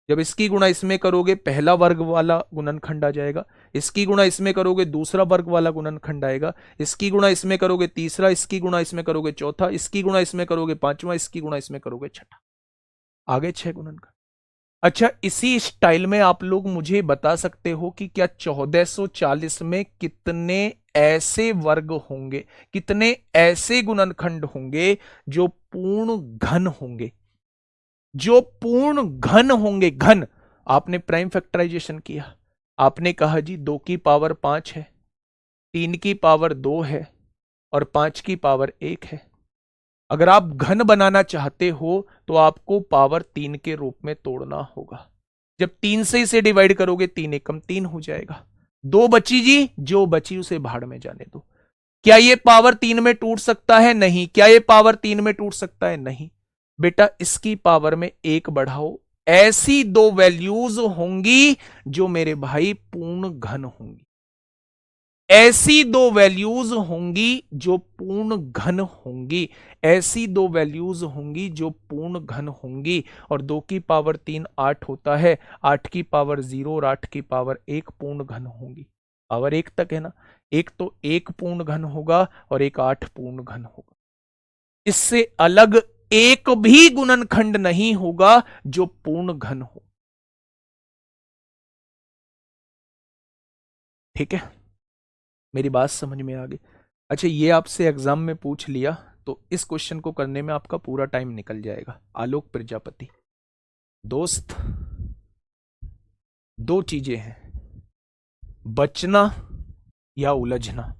जब इसकी गुणा इसमें करोगे पहला वर्ग वाला गुणनखंड आ जाएगा, इसकी गुणा इसमें करोगे दूसरा वर्ग वाला गुणनखंड आएगा, इसकी गुणा इसमें करोगे तीसरा, इसकी गुणा इसमें करोगे चौथा, इसकी गुणा इसमें करोगे पांचवा, इसकी गुणा इसमें करोगे छठा। आगे 6 गुणनखंड। अच्छा, इसी स्टाइल में आप लोग मुझे बता सकते हो कि क्या 1440 में कितने ऐसे वर्ग होंगे, कितने ऐसे गुणनखंड होंगे जो पूर्ण घन होंगे, जो पूर्ण घन होंगे। घन, आपने प्राइम फैक्टराइजेशन किया, आपने कहा जी 2 की पावर 5 है, 3 की पावर 2 है और 5 की पावर 1 है। अगर आप घन बनाना चाहते हो तो आपको पावर 3 के रूप में तोड़ना होगा। जब 3 से इसे डिवाइड करोगे 3 एकम 3 हो जाएगा। 2 बची जी, जो बची उसे भाड़ में जाने दो। क्या ये पावर 3 में टूट सकता है? नहीं। क्या ये पावर 3 में टूट सकता है? नहीं। बेटा इसकी पावर में 1 बढ़ाओ, ऐसी दो वैल्यूज होंगी जो मेरे भाई पूर्ण घन होंगी। ऐसी दो वैल्यूज होंगी जो पूर्ण घन होंगी। ऐसी दो वैल्यूज होंगी जो पूर्ण घन होंगी। और 2 की पावर 3 8 होता है, 8 की पावर 0 और 8 की पावर 1 पूर्ण घन होंगी। पावर 1 तक है ना, एक तो 1 पूर्ण घन होगा और एक 8 पूर्ण घन होगा। इससे अलग एक भी गुणनखंड नहीं होगा जो पूर्ण घन हो। ठीक है, मेरी बात समझ में आ गई। अच्छा, ये आपसे एग्जाम में पूछ लिया तो इस क्वेश्चन को करने में आपका पूरा टाइम निकल जाएगा। आलोक प्रजापति, दोस्त दो चीजें हैं, बचना या उलझना।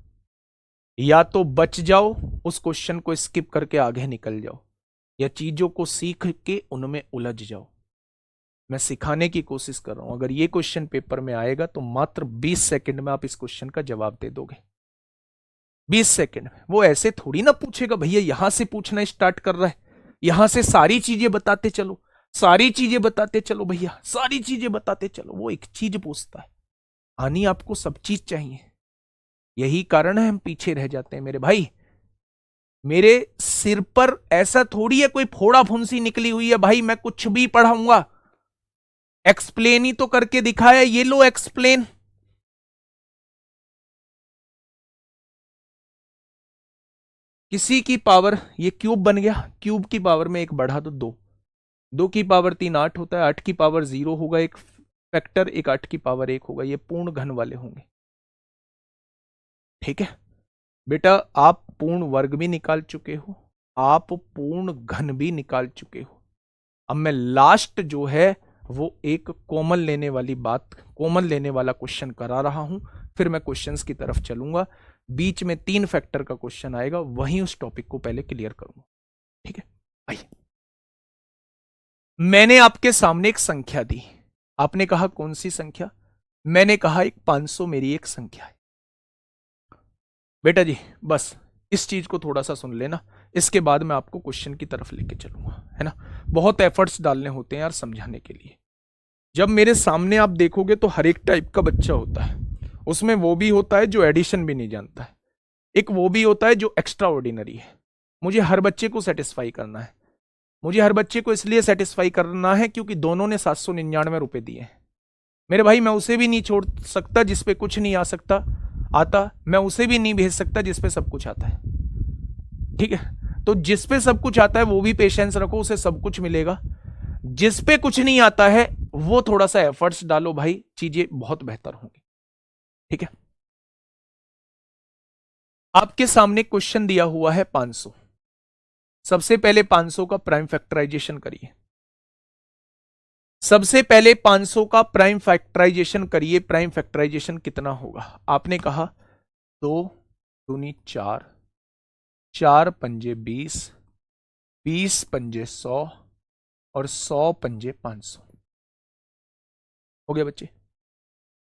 या तो बच जाओ, उस क्वेश्चन को स्किप करके आगे निकल जाओ, या चीजों को सीख के उनमें उलझ जाओ। मैं सिखाने की कोशिश कर रहा हूं। अगर ये क्वेश्चन पेपर में आएगा तो मात्र 20 सेकंड में आप इस क्वेश्चन का जवाब दे दोगे। 20 सेकंड में। वो ऐसे थोड़ी ना पूछेगा भैया यहां से पूछना स्टार्ट कर रहा है, यहां से सारी चीजें बताते चलो, सारी चीजें बताते चलो भैया, सारी चीजें बताते चलो। वो एक चीज पूछता है, आनी आपको सब चीज चाहिए। यही कारण है हम पीछे रह जाते हैं मेरे भाई। मेरे सिर पर ऐसा थोड़ी है कोई फोड़ा फुंसी निकली हुई है भाई, मैं कुछ भी पढ़ाऊंगा। एक्सप्लेन ही तो करके दिखाया, ये लो एक्सप्लेन। किसी की पावर, ये क्यूब बन गया, क्यूब की पावर में एक बढ़ा तो 2, 2 की पावर 3 8 होता है, 8 की पावर 0 होगा एक फैक्टर, एक 8 की पावर 1 होगा। ये पूर्ण घन वाले होंगे। ठीक है बेटा, आप पूर्ण वर्ग भी निकाल चुके हो, आप पूर्ण घन भी निकाल चुके हो। अब मैं लास्ट जो है वो एक कॉमन लेने वाली बात, कॉमन लेने वाला क्वेश्चन करा रहा हूं, फिर मैं क्वेश्चंस की तरफ चलूंगा। बीच में 3 फैक्टर का क्वेश्चन आएगा, वहीं उस टॉपिक को पहले क्लियर करूंगा। ठीक है आइए, मैंने आपके सामने एक संख्या दी, आपने कहा कौन सी संख्या? मैंने कहा एक 500 मेरी एक संख्या है। बेटा जी बस इस चीज को थोड़ा सा सुन लेना, इसके बाद मैं आपको क्वेश्चन की तरफ लेके चलूंगा, है ना। बहुत एफर्ट्स डालने होते हैं यार समझाने के लिए। जब मेरे सामने आप देखोगे तो हर एक टाइप का बच्चा होता है, उसमें वो भी होता है जो एडिशन भी नहीं जानता है, एक वो भी होता है जो एक्स्ट्रा ऑर्डिनरी है। मुझे हर बच्चे को सेटिस्फाई करना है, मुझे हर बच्चे को इसलिए सेटिस्फाई करना है क्योंकि दोनों ने 799 रुपए दिए हैं। मेरे भाई मैं उसे भी नहीं छोड़ सकता जिसपे कुछ नहीं आ सकता आता, मैं उसे भी नहीं भेज सकता जिसपे सब कुछ आता है। ठीक है, तो जिसपे सब कुछ आता है वो भी पेशेंस रखो, उसे सब कुछ मिलेगा। जिसपे कुछ नहीं आता है वो थोड़ा सा एफर्ट्स डालो भाई, चीजें बहुत बेहतर होंगी। ठीक है, आपके सामने क्वेश्चन दिया हुआ है 500। सबसे पहले 500 का प्राइम फैक्टराइजेशन करिए, सबसे पहले 500 का प्राइम फैक्टराइजेशन करिए। प्राइम फैक्टराइजेशन कितना होगा? आपने कहा 2 दूनी 4, 4 पंजे 20, 20 पंजे 100 और 100 पंजे 500। हो गया बच्चे?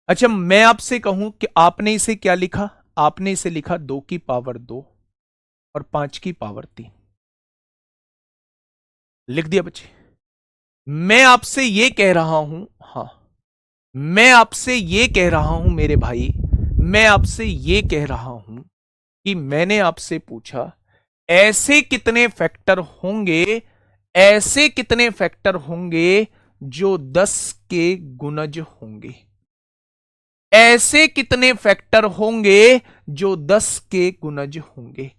अच्छा मैं आपसे कहूं कि आपने इसे क्या लिखा? आपने इसे लिखा 2 की पावर 2 और 5 की पावर 3। लिख दिया बच्चे? मैं आपसे यह कह रहा हूं, हां मैं आपसे यह कह रहा हूं मेरे भाई, मैं आपसे यह कह रहा हूं कि मैंने आपसे पूछा ऐसे कितने फैक्टर होंगे, ऐसे कितने फैक्टर होंगे जो 10 के गुणज होंगे, ऐसे कितने फैक्टर होंगे जो 10 के गुणज होंगे।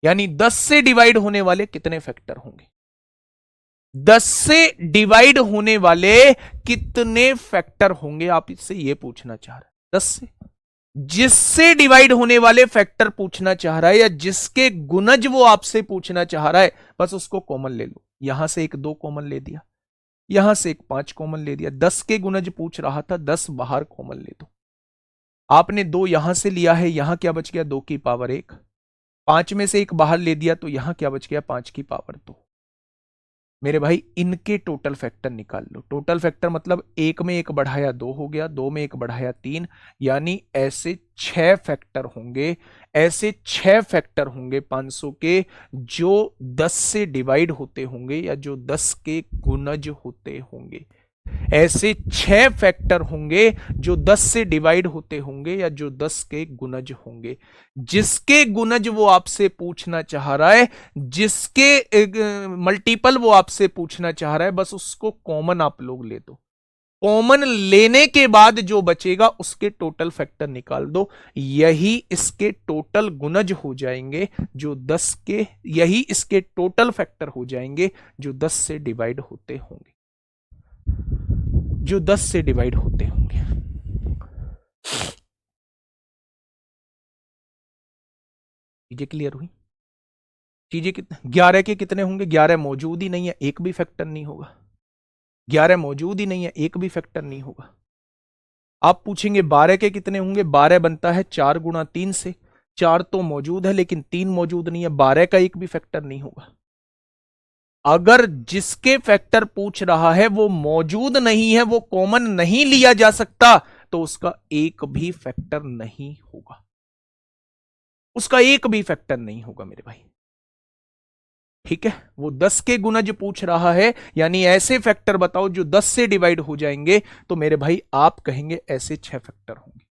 यानी 10 से डिवाइड होने वाले कितने फैक्टर होंगे, 10 से डिवाइड होने वाले कितने फैक्टर होंगे, आप इससे यह पूछना चाह रहे हैं। 10 से, जिससे डिवाइड होने वाले फैक्टर पूछना चाह रहा है या जिसके गुणज वो आपसे पूछना चाह रहा है, बस उसको कॉमन ले लो। यहां से एक 2 कॉमन ले दिया, यहां से एक 5 कॉमन ले दिया। 10 के गुणज पूछ रहा था, 10 बाहर कॉमन ले दो। आपने 2 यहां से लिया है, यहां क्या बच गया? 2 की पावर 1। 5 में से एक बाहर ले दिया तो यहां क्या बच गया? 5 की पावर 2। मेरे भाई इनके टोटल फैक्टर निकाल लो। टोटल फैक्टर मतलब 1 में 1 बढ़ाया 2 हो गया, 2 में 1 बढ़ाया 3, यानी ऐसे 6 फैक्टर होंगे, ऐसे 6 फैक्टर होंगे 500 के जो 10 से डिवाइड होते होंगे या जो 10 के गुणज होते होंगे। ऐसे 6 फैक्टर होंगे जो 10 से डिवाइड होते होंगे या जो 10 के गुणज होंगे। जिसके गुणज वो आपसे पूछना चाह रहा है, जिसके मल्टीपल वो आपसे पूछना चाह रहा है, बस उसको कॉमन आप लोग ले दो। कॉमन लेने के बाद जो बचेगा उसके टोटल फैक्टर निकाल दो। यही इसके टोटल गुणज हो जाएंगे जो 10 के, यही इसके टोटल फैक्टर हो जाएंगे जो 10 से डिवाइड होते होंगे, जो 10 से डिवाइड होते होंगे। चीजें क्लियर हुई? चीजें कितने 11 के कितने होंगे? 11 मौजूद ही नहीं है, एक भी फैक्टर नहीं होगा। 11 मौजूद ही नहीं है, एक भी फैक्टर नहीं होगा। आप पूछेंगे 12 के कितने होंगे? 12 बनता है 4 गुणा 3 से। 4 तो मौजूद है लेकिन 3 मौजूद नहीं है, 12 का एक भी फैक्टर नहीं होगा। अगर जिसके फैक्टर पूछ रहा है वो मौजूद नहीं है, वो कॉमन नहीं लिया जा सकता, तो उसका एक भी फैक्टर नहीं होगा, उसका एक भी फैक्टर नहीं होगा मेरे भाई। ठीक है, वो 10 के गुणज पूछ रहा है, यानी ऐसे फैक्टर बताओ जो 10 से डिवाइड हो जाएंगे, तो मेरे भाई आप कहेंगे ऐसे 6 फैक्टर होंगे।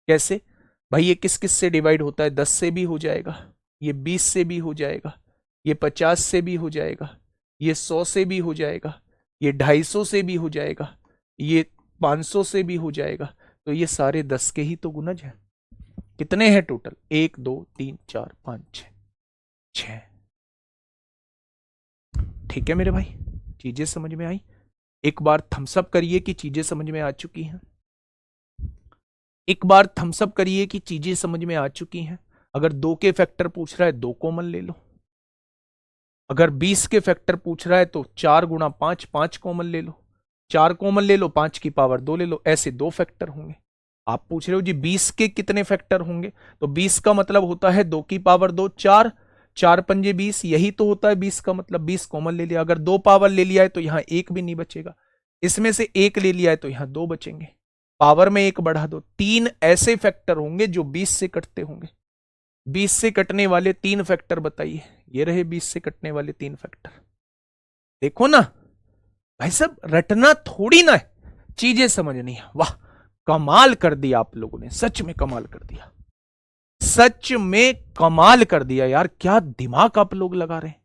कैसे भाई? ये किस किस से डिवाइड होता है? 10 से भी हो जाएगा, ये 20 से भी हो जाएगा, ये 50 से भी हो जाएगा, ये 100 से भी हो जाएगा, ये 250 से भी हो जाएगा, ये 500 से भी हो जाएगा। तो ये सारे 10 के ही तो गुणज हैं। कितने हैं टोटल? 1 2 3 4 5 6। ठीक है मेरे भाई, चीजें समझ में आई? एक बार थम्सअप करिए कि चीजें समझ में आ चुकी हैं। एक बार थम्सअप करिए कि चीजें समझ में आ चुकी हैं। अगर 2 के फैक्टर पूछ रहा है 2 कॉमन ले लो। अगर 20 के फैक्टर पूछ रहा है तो 4 गुणा 5, 5 कॉमन ले लो। 4 कॉमन ले लो, 5 की पावर 2 ले लो। ऐसे 2 फैक्टर होंगे। आप पूछ रहे हो जी 20 के कितने फैक्टर होंगे? तो 20 का मतलब होता है 2 की पावर 2, 4, 4 पंजे 20, यही तो होता है 20 का मतलब। 20 कॉमन ले लिया। अगर 2 पावर ले लिया है तो यहां एक भी नहीं बचेगा। इसमें से एक ले लिया है तो यहां 2 बचेंगे। पावर में 1 बढ़ा दो। 3 ऐसे फैक्टर होंगे जो 20 से कटते होंगे। 20 से कटने वाले 3 फैक्टर बताइए। ये रहे 20 से कटने वाले 3 फैक्टर। देखो ना भाई साहब, रटना थोड़ी ना है, चीजें समझनी है। वाह, कमाल कर दिया आप लोगों ने, सच में कमाल कर दिया, सच में कमाल कर दिया यार। क्या दिमाग आप लोग लगा रहे हैं।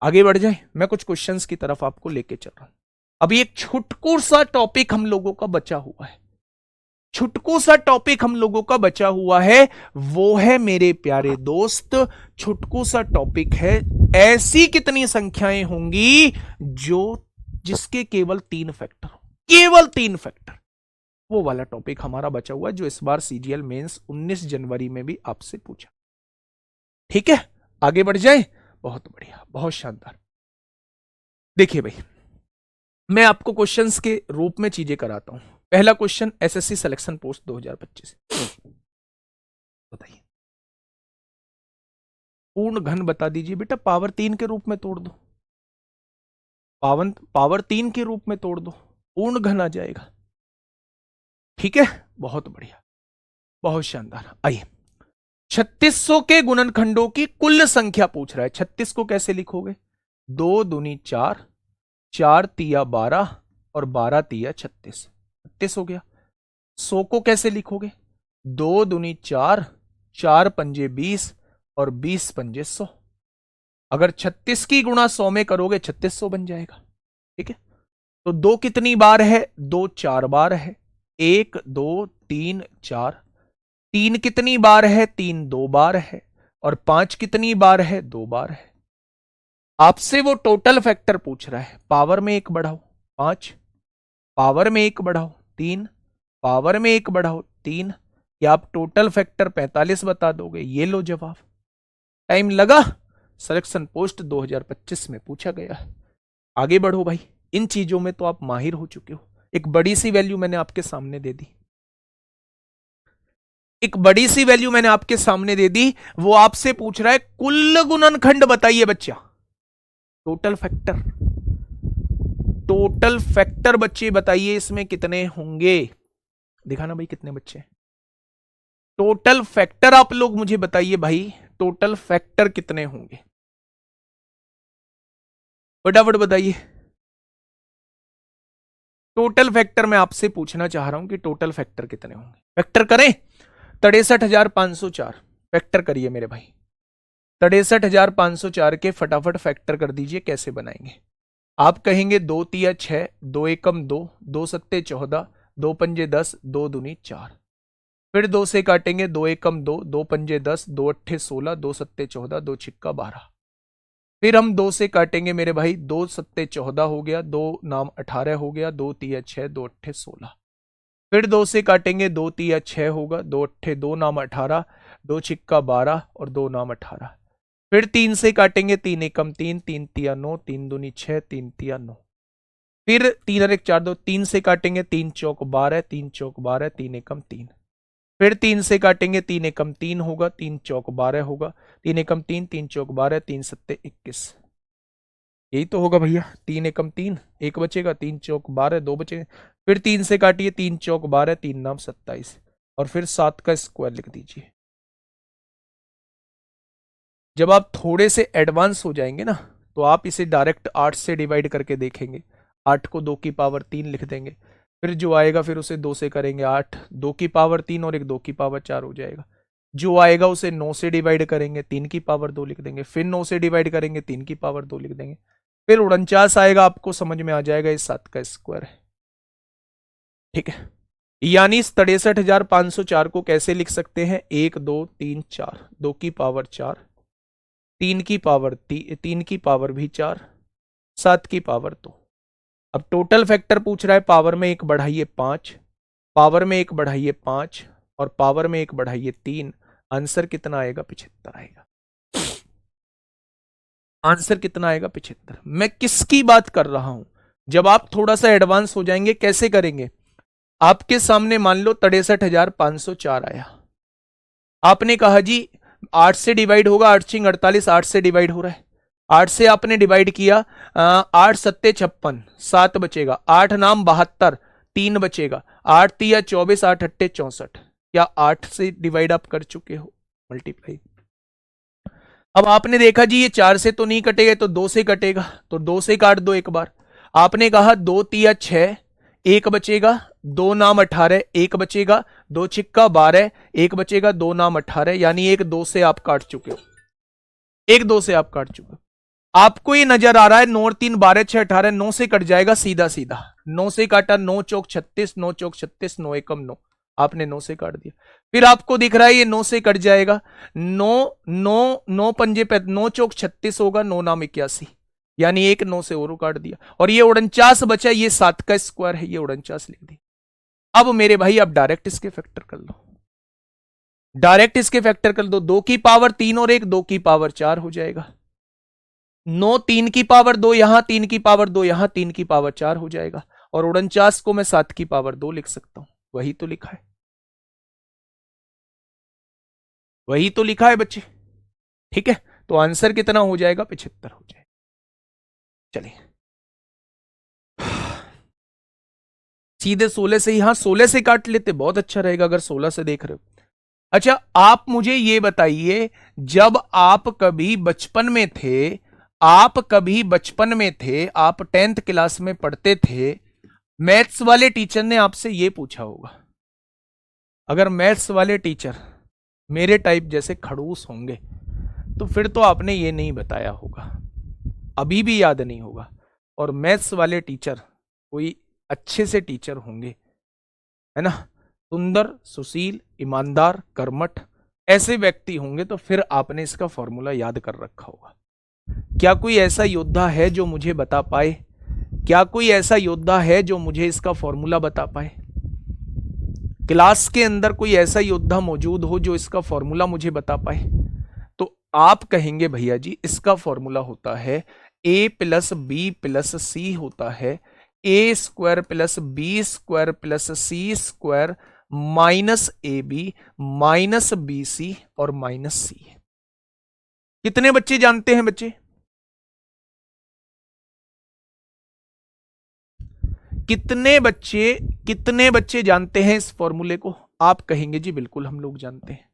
आगे बढ़ जाए, मैं कुछ क्वेश्चंस की तरफ आपको लेके चल रहा हूं। अभी एक छुटकू सा टॉपिक हम लोगों का बचा हुआ है, छुटकू सा टॉपिक हम लोगों का बचा हुआ है। वो है मेरे प्यारे दोस्त, छुटकू सा टॉपिक है, ऐसी कितनी संख्याएं होंगी जो जिसके केवल 3 फैक्टर हो, केवल 3 फैक्टर। वो वाला टॉपिक हमारा बचा हुआ है जो इस बार सीजीएल मेंस 19 जनवरी में भी आपसे पूछा। ठीक है, आगे बढ़ जाए। बहुत बढ़िया, बहुत शानदार। देखिए भाई, मैं आपको क्वेश्चंस के रूप में चीजें कराता हूं। पहला क्वेश्चन एसएससी सिलेक्शन पोस्ट 2025, बताइए। पूर्ण घन बता दीजिए बेटा, पावर 3 के रूप में तोड़ दो। पावर 3 के रूप में तोड़ दो, पूर्ण घन आ जाएगा। ठीक है, बहुत बढ़िया, बहुत शानदार। आइए, 3600 के गुणनखंडों की कुल संख्या पूछ रहा है। 36 को कैसे लिखोगे? 2 दूनी 4, 4 तिया 12 और 12 तिया 36, 36 हो गया। 100 को कैसे लिखोगे? 2 दूनी 4, 4 पंजे 20 और 20 पंजे 100। अगर 36 की गुणा 100 में करोगे 3600 बन जाएगा। ठीक है, तो 2 कितनी बार है? 2 4 बार है। 1 2 3 4। 3 कितनी बार है? 3 2 बार है। और 5 कितनी बार है? 2 बार है। आपसे वो टोटल फैक्टर पूछ रहा है। पावर में 1 बढ़ाओ 5, पावर में 1 बढ़ाओ 3, पावर में 1 बढ़ाओ 3, या आप टोटल फैक्टर 45 बता दोगे। ये लो जवाब। टाइम लगा, सिलेक्शन पोस्ट 2025 में पूछा गया है। आगे बढ़ो भाई, इन चीजों में तो आप माहिर हो चुके हो। एक बड़ी सी वैल्यू मैंने आपके सामने दे दी, एक बड़ी सी वैल्यू मैंने आपके सामने दे दी। वो आपसे पूछ रहा है कुल गुणनखंड बताइए बच्चा। टोटल फैक्टर, टोटल फैक्टर बच्चे बताइए इसमें कितने होंगे। दिखाना भाई कितने बच्चे। टोटल फैक्टर आप लोग मुझे बताइए भाई, टोटल फैक्टर कितने होंगे, फटाफट बताइए। टोटल फैक्टर मैं आपसे पूछना चाह रहा हूं कि टोटल फैक्टर कितने होंगे। फैक्टर करें 63,504, फैक्टर करिए मेरे भाई। 63,504 के फटाफट फैक्टर कर दीजिए। कैसे बनाएंगे? आप कहेंगे 2 तिया 6, 2 एकम 2, 2 सत्ते 14, 2 पंजे 10, 2 दूनी 4। फिर 2 से काटेंगे, 2 एकम 2, 2 पंजे 10, 2 अट्ठे 16, 2 सत्ते 14, 2 छिक्का 12। फिर हम 2 से काटेंगे मेरे भाई, 2 सत्ते 14 हो गया, 2 नाम 18 हो गया, 2 तिया 6, 2 अट्ठे 16। फिर 2 से काटेंगे, 2 तिया 6 होगा, 2 अट्ठे 2 नाम 18, 2 छिक्का 12 और 2 नाम 18। फिर 3 से काटेंगे, 3 एकम 3, 3 तिया 9, 3 दूनी 6, 3 तिया 9। फिर 3 और 1 4 2, 3 से काटेंगे, 3 चौक 12, 3 चौक 12, 3 एकम 3। फिर 3 से काटेंगे, 3 एकम 3 होगा, 3 चौक 12 होगा, 3 एकम 3, 3 चौक 12, 3 सत्ते 21। यही तो होगा भैया। 3 एकम 3, 1 बचेगा, 3 चौक 12, 2 बचेगा। फिर 3 से काटिए, 3 चौक 12, 3 नाम 27 और फिर 7 का स्क्वायर लिख दीजिए। जब आप थोड़े से एडवांस हो जाएंगे ना, तो आप इसे डायरेक्ट 8 से डिवाइड करके देखेंगे। 8 को 2 की पावर 3 लिख देंगे। फिर जो आएगा फिर उसे 2 से करेंगे, 8 2 की पावर 3 और एक 2 की पावर 4 हो जाएगा। जो आएगा उसे 9 से डिवाइड करेंगे, 3 की पावर 2 लिख देंगे। फिर 9 से डिवाइड करेंगे, 3 की पावर 2 लिख देंगे। फिर 49 आएगा, आपको समझ में आ जाएगा ये 7 का स्क्वायर है। ठीक है, यानी 63,504 को कैसे लिख सकते हैं? 1 2 3 4, 2 की पावर 4, 3 की पावर 3 की पावर भी 4, 7 की पावर 2। अब टोटल फैक्टर पूछ रहा है, पावर में 1 बढ़ाइए 5, पावर में 1 बढ़ाइए 5 और पावर में 1 बढ़ाइए 3। आंसर कितना आएगा? 75 आएगा। आंसर कितना आएगा? 75। मैं किसकी बात कर रहा हूं? जब आप थोड़ा सा एडवांस हो जाएंगे, कैसे करेंगे? आपके सामने मान लो 63,504 आया, आपने कहा जी 8 से डिवाइड होगा, 8 छिंग 48, 8 से डिवाइड हो रहा है। 8 से आपने डिवाइड किया, 8 सत्ते 56, 7 बचेगा, 8 नाम 72, 3 बचेगा, 8 तिया 24, 8 अट्ठे 64। क्या 8 से डिवाइड आप कर चुके हो? मल्टीप्लाई। अब आपने देखा जी ये 4 से तो नहीं कटेगा, तो 2 से कटेगा, तो 2 से काट दो एक बार। आपने कहा 2 तिया 6, 1 बचेगा, 2 नाम 18, 1 बचेगा, 2 छिक्का 12, 1 बचेगा, 2 नाम 18, यानी 1 2 से आप काट चुके हो। 1 2 से आप काट चुके हो। आपको ये नजर आ रहा है 9 और 3 12 6 18, 9 से कट जाएगा सीधा सीधा। 9 से काटा, 9 चौक 36, 9 चौक 36, 9 एकम 9, आपने 9 से काट दिया। फिर आपको दिख रहा है ये 9 से कट जाएगा, 9 9 9 पंजे पे 9 चौक 36 होगा, 9 नाम 81, यानी 1 9 से और काट दिया और ये 49 बचा, ये 7 का स्क्वायर है, ये 49 लिख दिया। अब मेरे भाई आप डायरेक्ट इसके फैक्टर कर लो, डायरेक्ट इसके फैक्टर कर दो। 2 की पावर 3 और 1 2 की पावर 4 हो जाएगा। 9 3 की पावर 2 यहां, 3 की पावर 2 यहां, 3 की पावर 4 हो जाएगा और 49 को मैं 7 की पावर 2 लिख सकता हूं। वही तो लिखा है, वही तो लिखा है बच्चे। ठीक है, तो आंसर कितना हो जाएगा? 75 हो जाएगा। चलिए सीधे 16 से ही, हाँ 16 से काट लेते, बहुत अच्छा रहेगा अगर 16 से देख रहे हो। अच्छा आप मुझे ये बताइए, जब आप कभी बचपन में थे, आप कभी बचपन में थे, आप 10th क्लास में पढ़ते थे, मैथ्स वाले टीचर ने आपसे ये पूछा होगा, अगर मैथ्स वाले टीचर मेरे टाइप जैसे खड़ूस होंगे तो फिर तो आपने ये नहीं बताया होगा, अभी भी याद नहीं होगा। और मैथ्स वाले टीचर कोई अच्छे से टीचर होंगे, है ना, सुंदर सुशील ईमानदार कर्मठ ऐसे व्यक्ति होंगे, तो फिर आपने इसका फॉर्मूला याद कर रखा होगा। क्या कोई ऐसा योद्धा है जो मुझे बता पाए? क्या कोई ऐसा योद्धा है जो मुझे इसका फॉर्मूला बता पाए? क्लास के अंदर कोई ऐसा योद्धा मौजूद हो जो इसका फॉर्मूला मुझे बता पाए? तो आप कहेंगे भैया जी इसका फॉर्मूला होता है a plus B plus C होता है A square plus B square plus C square minus A B minus B C और माइनस सी। कितने बच्चे जानते हैं बच्चे? कितने बच्चे जानते हैं इस फॉर्मूले को? आप कहेंगे जी बिल्कुल हम लोग जानते हैं।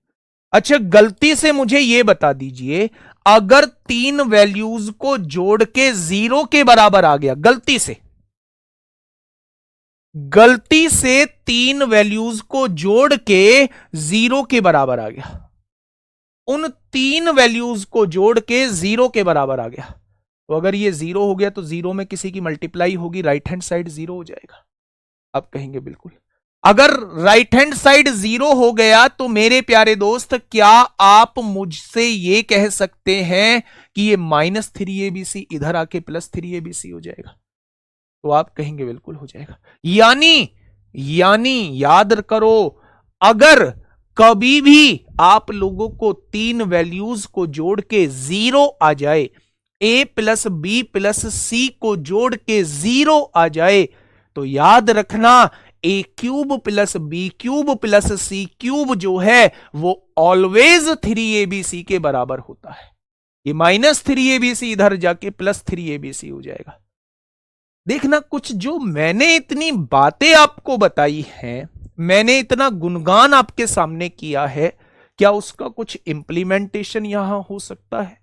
अच्छा गलती से मुझे यह बता दीजिए, अगर 3 वैल्यूज को जोड़ के 0 के बराबर आ गया, गलती से गलती से 3 वैल्यूज को जोड़ के 0 के बराबर आ गया, उन 3 वैल्यूज को जोड़ के 0 के बराबर आ गया। तो अगर ये 0 हो गया तो 0 में किसी की मल्टीप्लाई होगी, राइट हैंड साइड 0 हो जाएगा। आप कहेंगे बिल्कुल। अगर राइट हैंड साइड 0 हो गया तो मेरे प्यारे दोस्त क्या आप मुझसे ये कह सकते हैं कि ये -3abc इधर आके +3abc हो जाएगा? तो आप कहेंगे बिल्कुल हो जाएगा। यानी याद करो, अगर कभी भी आप लोगों को 3 वैल्यूज को जोड़ के 0 आ जाए, a प्लस बी प्लस सी को जोड़ के 0 आ जाए, तो याद रखना a cube plus b cube plus c cube जो है वो ऑलवेज 3abc के बराबर होता है। ये -3abc इधर जाके +3abc हो जाएगा। देखना, कुछ जो मैंने इतनी बातें आपको बताई हैं, मैंने इतना गुणगान आपके सामने किया है, क्या उसका कुछ इंप्लीमेंटेशन यहां हो सकता है?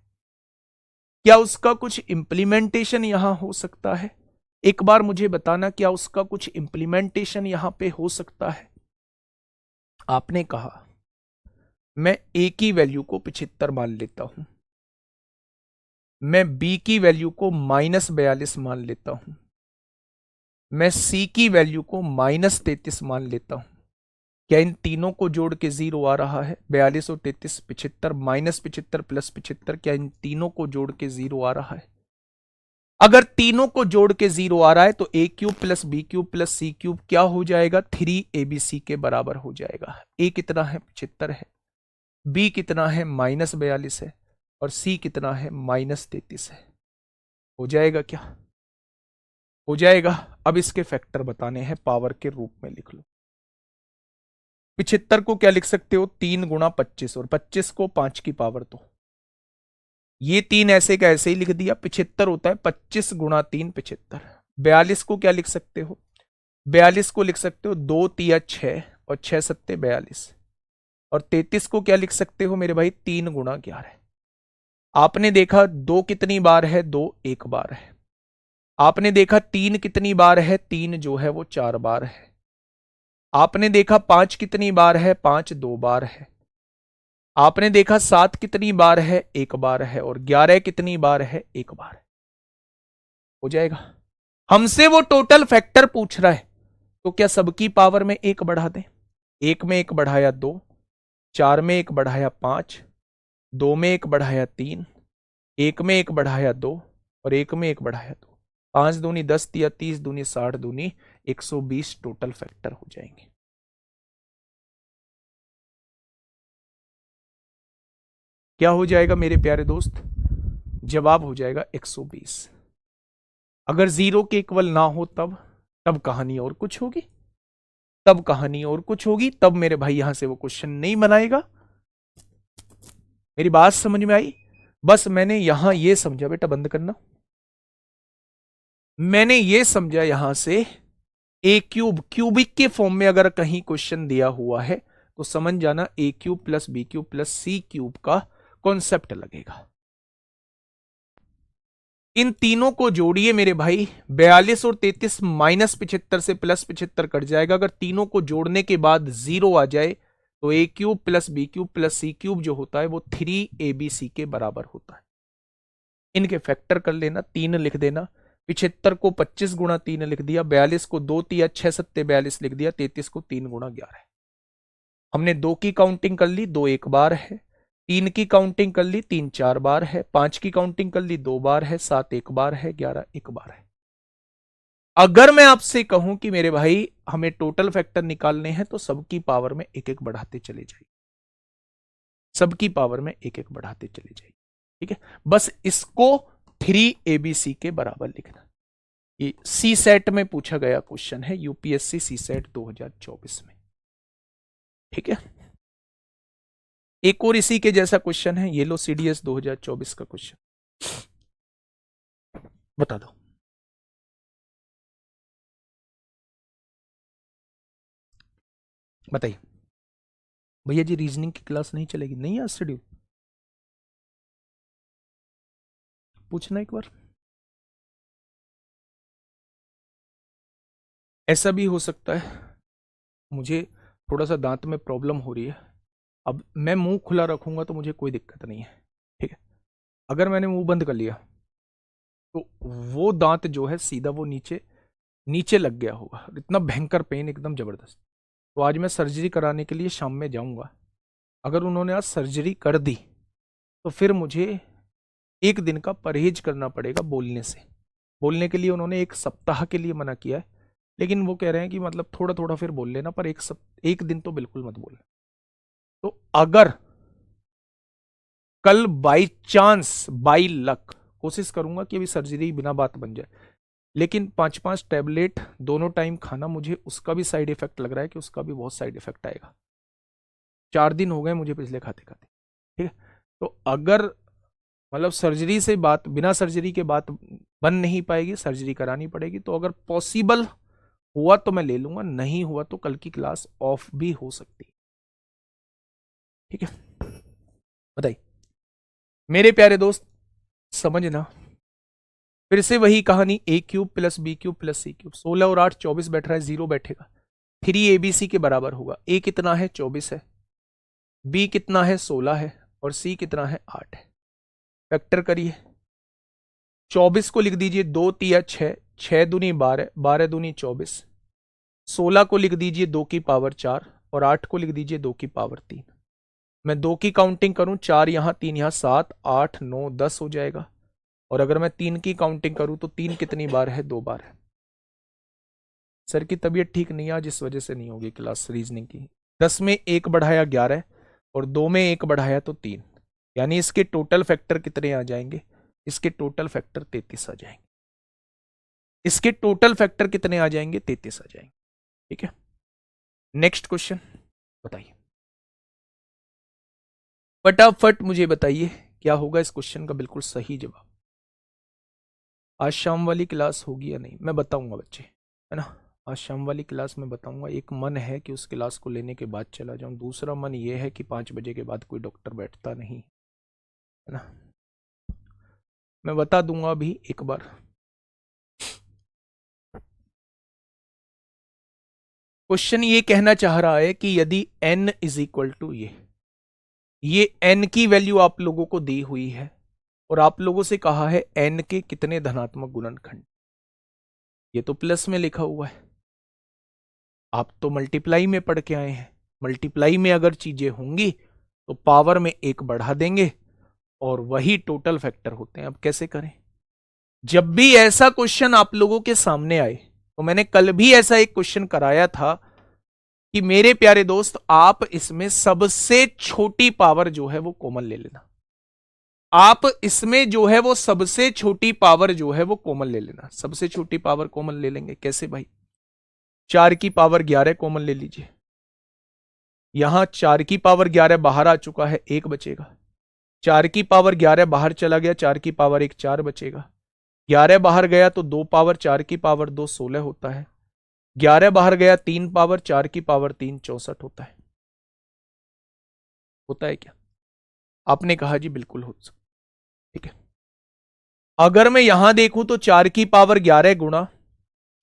क्या उसका कुछ इंप्लीमेंटेशन यहां हो सकता है? एक बार मुझे बताना, क्या उसका कुछ इंप्लीमेंटेशन यहां पे हो सकता है? आपने कहा मैं ए की वैल्यू को 75 मान लेता हूं, मैं बी की वैल्यू को -42 मान लेता हूं, मैं सी की वैल्यू को -33 मान लेता हूं। क्या इन तीनों को जोड़ के 0 आ रहा है? 42 और 33 75, -75 प्लस 75, क्या इन तीनों को जोड़ के 0 आ रहा है? अगर तीनों को जोड़ के 0 आ रहा है तो a cube plus b cube plus c cube क्या हो जाएगा? 3abc के बराबर हो जाएगा। ए कितना है? 75 है, बी कितना है? -42 है, और सी कितना है? -33 है। हो जाएगा क्या? हो जाएगा। अब इसके फैक्टर बताने हैं, पावर के रूप में लिख लो। 75 को क्या लिख सकते हो? 3 गुणा 25, और 25 को 5 की पावर। तो ये 3 ऐसे का ऐसे ही लिख दिया। 75 होता है 25 गुणा 3 75। 42 को क्या लिख सकते हो? 42 को लिख सकते हो 2 तिया 6 और 6 सत्ते 42। और 33 को क्या लिख सकते हो मेरे भाई? 3 गुणा 11। आपने देखा 2 कितनी बार है? 2 एक बार है। आपने देखा 3 कितनी बार है? 3 जो है वो 4 बार है। आपने देखा 5 कितनी बार है? 5 2 बार है। आपने देखा 7 कितनी बार है? 1 बार है। और 11 कितनी बार है? 1 बार है। हो जाएगा। हमसे वो टोटल फैक्टर पूछ रहा है, तो क्या सबकी पावर में 1 बढ़ा दें? 1 में 1 बढ़ाया 2, 4 में 1 बढ़ाया 5, 2 में 1 बढ़ाया 3, 1 में 1 बढ़ाया 2, और 1 में 1 बढ़ाया 2। 5 दूनी 10 या 30 दूनी 60 दूनी 120 टोटल फैक्टर हो जाएंगे। क्या हो जाएगा मेरे प्यारे दोस्त? जवाब हो जाएगा 120। अगर 0 के इक्वल ना हो तब कहानी और कुछ होगी, तब कहानी और कुछ होगी, तब मेरे भाई यहां से वो क्वेश्चन नहीं बनाएगा। मेरी बात समझ में आई? बस मैंने यहां ये समझा, बेटा बंद करना, मैंने ये समझा यहां से ए क्यूब क्यूबिक के फॉर्म में अगर कहीं क्वेश्चन दिया हुआ है तो समझ जाना a cube plus b cube plus c cube का कॉन्सेप्ट लगेगा। इन तीनों को जोड़िए मेरे भाई, 42 और 33 -75 से +75 कट जाएगा। अगर तीनों को जोड़ने के बाद 0 आ जाए तो a cube plus b cube plus c cube जो होता है वो 3abc के बराबर होता है। इनके फैक्टर कर लेना, 3 लिख देना। 75 को 25 गुणा 3 लिख दिया, 42 को 2 तिया 6 सत्ते 42 लिख दिया, 33 को 3 गुणा 11। हमने 2 की काउंटिंग कर ली, 2 एक बार है। 3 की काउंटिंग कर ली, 3 4 बार है। 5 की काउंटिंग कर ली, 2 बार है। 7 एक बार है। 11 एक बार है। अगर मैं आपसे कहूं कि मेरे भाई हमें टोटल फैक्टर निकालने हैं तो सबकी पावर में एक एक बढ़ाते चले जाइए, सबकी पावर में एक एक बढ़ाते चले जाइए। ठीक है, बस इसको 3abc के बराबर लिखना। ये सी सेट में पूछा गया क्वेश्चन है, यूपीएससी सी सेट 2024 में। ठीक है, एक और इसी के जैसा क्वेश्चन है, ये लो सीडीएस 2024 का क्वेश्चन, बता दो। बताइए भैया जी, रीजनिंग की क्लास नहीं चलेगी? नहीं आज शेड्यूल? पूछना एक बार। ऐसा भी हो सकता है मुझे थोड़ा सा दांत में प्रॉब्लम हो रही है, अब मैं मुंह खुला रखूंगा तो मुझे कोई दिक्कत नहीं है, ठीक है। अगर मैंने मुंह बंद कर लिया तो वो दांत जो है सीधा वो नीचे नीचे लग गया होगा, इतना भयंकर पेन, एकदम जबरदस्त। तो आज मैं सर्जरी कराने के लिए शाम में जाऊंगा। अगर उन्होंने आज सर्जरी कर दी तो फिर मुझे एक दिन का परहेज करना पड़ेगा बोलने से। बोलने के लिए उन्होंने 1 सप्ताह के लिए मना किया है, लेकिन वो कह रहे हैं कि मतलब थोड़ा थोड़ा फिर बोल लेना, पर एक दिन तो बिल्कुल मत बोलना। तो अगर कल बाई चांस, बाई लक, कोशिश करूंगा कि अभी सर्जरी बिना बात बन जाए, लेकिन 5-5 टैबलेट दोनों टाइम खाना, मुझे उसका भी साइड इफेक्ट लग रहा है कि उसका भी बहुत साइड इफेक्ट आएगा। 4 दिन हो गए मुझे पिछले खाते खाते, ठीक है। तो अगर मतलब सर्जरी से बात, बिना सर्जरी के बात बन नहीं पाएगी, सर्जरी करानी पड़ेगी, तो अगर पॉसिबल हुआ तो मैं ले लूंगा, नहीं हुआ तो कल की क्लास ऑफ भी हो सकती है, ठीक है। बताइए मेरे प्यारे दोस्त, समझना फिर से वही कहानी, a cube plus b cube plus c cube, 16 और 8 24 बैठ रहा है, 0 बैठेगा। 3abc के बराबर होगा। a कितना है? 24 है, b कितना है? 16 है, और c कितना है? 8 है। फैक्टर करिए। 24 को लिख दीजिए 2 तिया 6, 6 दूनी 12, 12 दूनी 24। 16 को लिख दीजिए 2 की पावर 4, और 8 को लिख दीजिए 2 की पावर 3। मैं 2 की काउंटिंग करूं, 4 यहां 3 यहां, 7 8 9 10 हो जाएगा। और अगर मैं 3 की काउंटिंग करूं तो 3 कितनी बार है? 2 बार है। सर की तबीयत ठीक नहीं है आज, इस वजह से नहीं होगी क्लास रीजनिंग की। 10 में 1 बढ़ाया 11, और 2 में 1 बढ़ाया तो 3, यानी इसके टोटल फैक्टर कितने आ जाएंगे? इसके टोटल फैक्टर 33 आ जाएंगे। इसके टोटल फैक्टर कितने आ जाएंगे? 33 आ जाएंगे, ठीक है। नेक्स्ट क्वेश्चन बताइए, फटाफट मुझे बताइए क्या होगा इस क्वेश्चन का बिल्कुल सही जवाब। आज शाम वाली क्लास होगी या नहीं, मैं बताऊंगा बच्चे, है ना। आज शाम वाली क्लास में बताऊंगा। एक मन है कि उस क्लास को लेने के बाद चला जाऊं, दूसरा मन ये है कि 5 बजे के बाद कोई डॉक्टर बैठता नहीं, है ना। मैं बता दूंगा अभी एक बार। क्वेश्चन ये कहना चाह रहा है कि यदि n इज इक्वल टू ये n की वैल्यू आप लोगों को दी हुई है, और आप लोगों से कहा है n के कितने धनात्मक गुणनखंड। ये तो प्लस में लिखा हुआ है, आप तो मल्टीप्लाई में पढ़ के आए हैं। मल्टीप्लाई में अगर चीजें होंगी तो पावर में 1 बढ़ा देंगे, और वही टोटल फैक्टर होते हैं। अब कैसे करें? जब भी ऐसा क्वेश्चन आप लोगों के सामने आए, तो मैंने कल भी ऐसा एक क्वेश्चन कराया था कि मेरे प्यारे दोस्त, आप इसमें सबसे छोटी पावर जो है वो कॉमन ले लेना। आप इसमें जो है वो सबसे छोटी पावर जो है वो कॉमन ले लेना। सबसे छोटी पावर कॉमन ले लेंगे, कैसे भाई? 4 की पावर 11 कॉमन ले लीजिए। यहां 4 की पावर 11 बाहर आ चुका है, 1 बचेगा। 4 की पावर 11 बाहर चला गया, 4 की पावर 1 4 बचेगा। 11 बाहर गया तो 2 पावर 4 की पावर 2 16 होता है। 11 बाहर गया, 3 पावर 4 की पावर 3 64 होता है। होता है क्या? आपने कहा जी बिल्कुल हो सकता, ठीक है। अगर मैं यहां देखूं तो 4 की पावर 11 गुणा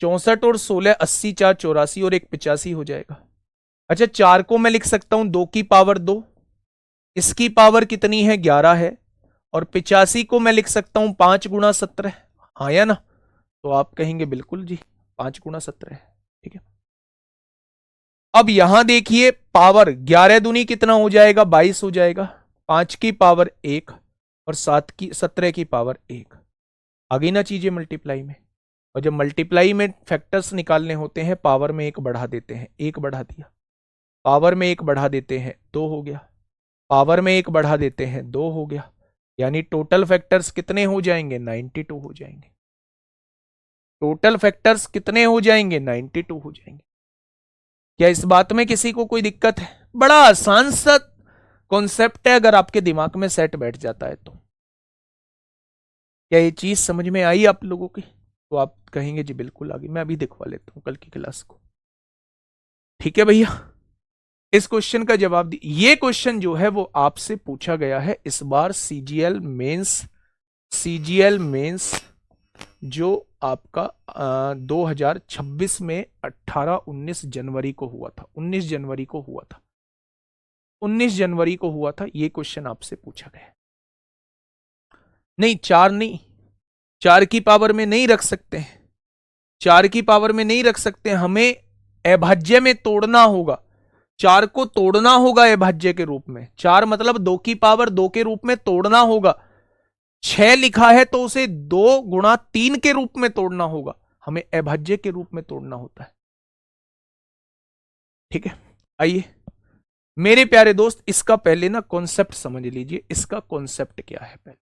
64 और 16 80 4 84 और 1 85 हो जाएगा। अच्छा, 4 को मैं लिख सकता हूं 2 की पावर 2, इसकी पावर कितनी है? 11 है। और 85 को मैं लिख सकता हूं 5 गुणा 17, हाँ या ना? तो आप कहेंगे बिल्कुल जी 5 गुणा 17 है, ठीक है। अब यहां देखिए, पावर 11 दूनी कितना हो जाएगा? 22 हो जाएगा। 5 की पावर 1 और 17 की पावर 1, आ गई ना चीजें मल्टीप्लाई में। और जब मल्टीप्लाई में फैक्टर्स निकालने होते हैं, पावर में 1 बढ़ा देते हैं, 1 बढ़ा दिया। पावर में 1 बढ़ा देते हैं, 2 हो गया। पावर में 1 बढ़ा देते हैं, 2 हो गया। यानी टोटल फैक्टर्स कितने हो जाएंगे? 92 हो जाएंगे। टोटल फैक्टर्स कितने हो जाएंगे? 92 हो जाएंगे। क्या इस बात में किसी को कोई दिक्कत है? बड़ा आसान सा कॉन्सेप्ट है, अगर आपके दिमाग में सेट बैठ जाता है तो। क्या ये चीज समझ में आई आप लोगों की? तो आप कहेंगे जी बिल्कुल आ गई। मैं अभी दिखवा लेता हूं कल की क्लास को, ठीक है भैया। इस क्वेश्चन का जवाब दी। ये क्वेश्चन जो है वो आपसे पूछा गया है इस बार सीजीएल मेंस जो आपका 2026 में 18-19 जनवरी को हुआ था। 19 जनवरी को हुआ था। 19 जनवरी को हुआ था। ये क्वेश्चन आपसे पूछा गया। नहीं, 4 नहीं, 4 की पावर में नहीं रख सकते हैं, 4 की पावर में नहीं रख सकते, हमें अभाज्य में तोड़ना होगा। 4 को तोड़ना होगा अभाज्य के रूप में। 4 मतलब 2 की पावर 2 के रूप में तोड़ना होगा। 6 लिखा है तो उसे 2 गुणा 3 के रूप में तोड़ना होगा। हमें अभाज्य के रूप में तोड़ना होता है। ठीक है, आइए मेरे प्यारे दोस्त, इसका पहले ना कॉन्सेप्ट समझ लीजिए। इसका कॉन्सेप्ट क्या है? पहले